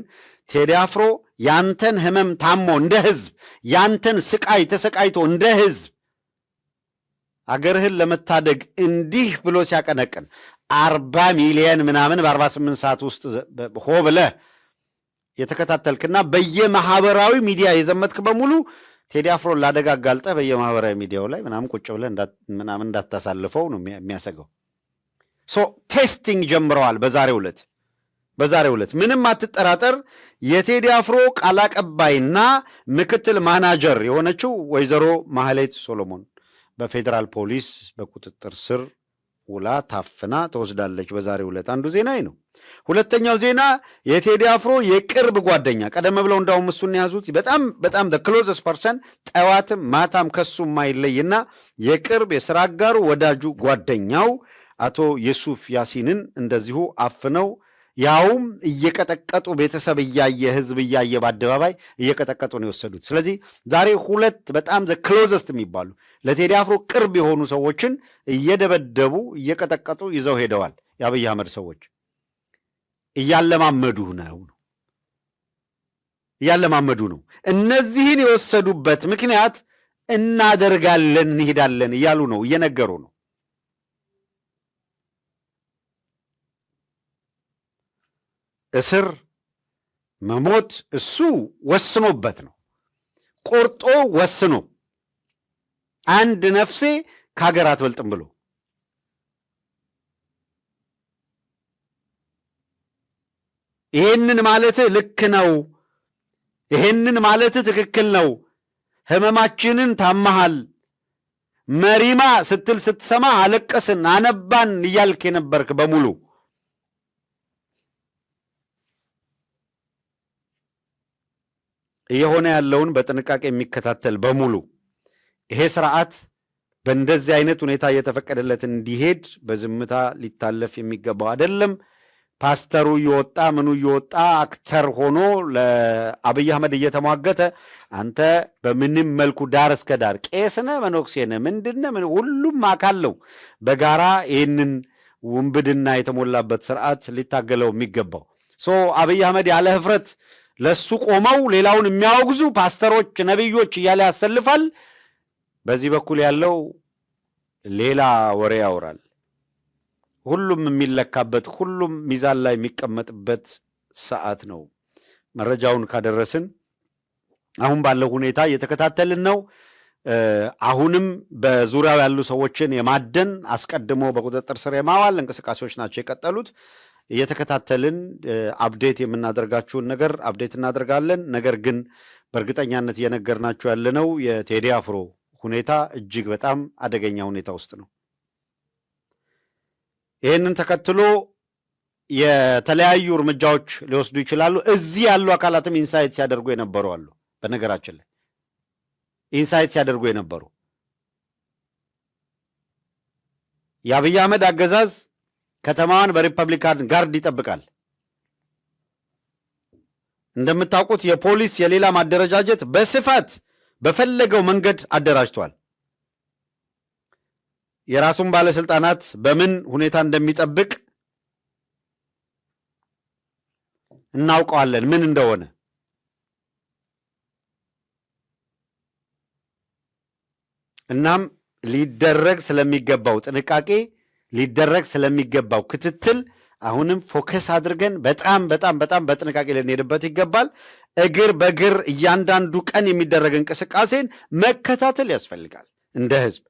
ቴዲ አፍሮ ያንተን ህመም ታሞ እንደ ህዝብ ያንተን ስቃይ ተሰቃይቶ እንደ ህዝብ አገርህን ለመታደግ እንዲህ ብሎ ሲያቀነቅን 40 ሚሊየን ምናምን በ48 ሰዓት ውስጥ ሆ ብለህ የተከታተልክና በየማህበራዊ ሚዲያ የዘመትክ በሙሉ ቴዲ አፍሮን ላደጋ አጋልጠህ በየማህበራዊ ሚዲያው ላይ ምናምን ቁጭ ብለህ ምናምን እንዳታሳልፈው ነው የሚያሰገው። ቴስቲንግ ጀምረዋል። በዛሬው ዕለት ምንም አትጠራጠር። የቴዲ አፍሮ ቃል አቀባይና ምክትል ማናጀር የሆነችው ወይዘሮ ማህሌት ሶሎሞን በፌዴራል ፖሊስ በቁጥጥር ስር ውላ ታፍና ተወስዳለች። በዛሬው ዕለት አንዱ ዜና ነው። ሁለተኛው ዜና የቴዲ አፍሮ የቅርብ ጓደኛ ቀደም ብለው እንዳውም እሱን የያዙት በጣም ክሎዘስ ፐርሰን ጠዋትም ማታም ከሱ የማይለይና የቅርብ የስራ አጋሩ ወዳጁ ጓደኛው አቶ የሱፍ ያሲንን እንደዚሁ አፍነው ያውም እየቀጠቀጡ ቤተሰብ እያየ ህዝብ እያየ በአደባባይ እየቀጠቀጡ ነው የወሰዱት። ስለዚህ ዛሬ ሁለት በጣም ዘ ክሎዘስት የሚባሉ ለቴዲ አፍሮ ቅርብ የሆኑ ሰዎችን እየደበደቡ እየቀጠቀጡ ይዘው ሄደዋል። የአብይ አህመድ ሰዎች እያለማመዱ ነው። እነዚህን የወሰዱበት ምክንያት እናደርጋለን፣ እንሄዳለን እያሉ ነው፣ እየነገሩ ነው። እስር መሞት እሱ ወስኖበት ነው፣ ቆርጦ ወስኖ አንድ ነፍሴ ከሀገር አትበልጥም ብሎ ይሄንን ማለት ልክ ነው፣ ይሄንን ማለት ትክክል ነው፣ ህመማችንን ታመሃል፣ መሪማ ስትል ስትሰማ አለቀስን አነባን እያልክ የነበርክ በሙሉ እየሆነ ያለውን በጥንቃቄ የሚከታተል በሙሉ ይሄ ስርዓት በእንደዚህ አይነት ሁኔታ እየተፈቀደለት እንዲሄድ በዝምታ ሊታለፍ የሚገባው አይደለም። ፓስተሩ እየወጣ ምኑ እየወጣ አክተር ሆኖ ለአብይ አህመድ እየተሟገተ አንተ በምንም መልኩ ዳር እስከ ዳር ቄስነ መኖክሴነ ምንድነ ሁሉም አካለው በጋራ ይህንን ውንብድና የተሞላበት ስርዓት ሊታገለው የሚገባው አብይ አህመድ ያለ ህፍረት ለሱ ቆመው ሌላውን የሚያወግዙ ፓስተሮች፣ ነብዮች እያለ ያሰልፋል። በዚህ በኩል ያለው ሌላ ወሬ ያወራል። ሁሉም የሚለካበት ሁሉም ሚዛን ላይ የሚቀመጥበት ሰዓት ነው። መረጃውን ካደረስን አሁን ባለው ሁኔታ እየተከታተልን ነው። አሁንም በዙሪያው ያሉ ሰዎችን የማደን አስቀድሞ በቁጥጥር ስር የማዋል እንቅስቃሴዎች ናቸው የቀጠሉት። እየተከታተልን አፕዴት የምናደርጋችሁን ነገር አፕዴት እናደርጋለን። ነገር ግን በእርግጠኛነት እየነገርናችሁ ያለነው የቴዲ አፍሮ ሁኔታ እጅግ በጣም አደገኛ ሁኔታ ውስጥ ነው። ይህንን ተከትሎ የተለያዩ እርምጃዎች ሊወስዱ ይችላሉ። እዚህ ያሉ አካላትም ኢንሳይት ሲያደርጉ የነበሩ አሉ። በነገራችን ላይ ኢንሳይት ሲያደርጉ የነበሩ የአብይ አህመድ አገዛዝ ከተማዋን በሪፐብሊካን ጋርድ ይጠብቃል። እንደምታውቁት የፖሊስ የሌላ ማደረጃጀት በስፋት በፈለገው መንገድ አደራጅቷል። የራሱን ባለስልጣናት በምን ሁኔታ እንደሚጠብቅ እናውቀዋለን፣ ምን እንደሆነ። እናም ሊደረግ ስለሚገባው ጥንቃቄ፣ ሊደረግ ስለሚገባው ክትትል አሁንም ፎከስ አድርገን በጣም በጣም በጣም በጥንቃቄ ልንሄድበት ይገባል። እግር በእግር እያንዳንዱ ቀን የሚደረግ እንቅስቃሴን መከታተል ያስፈልጋል እንደ ህዝብ።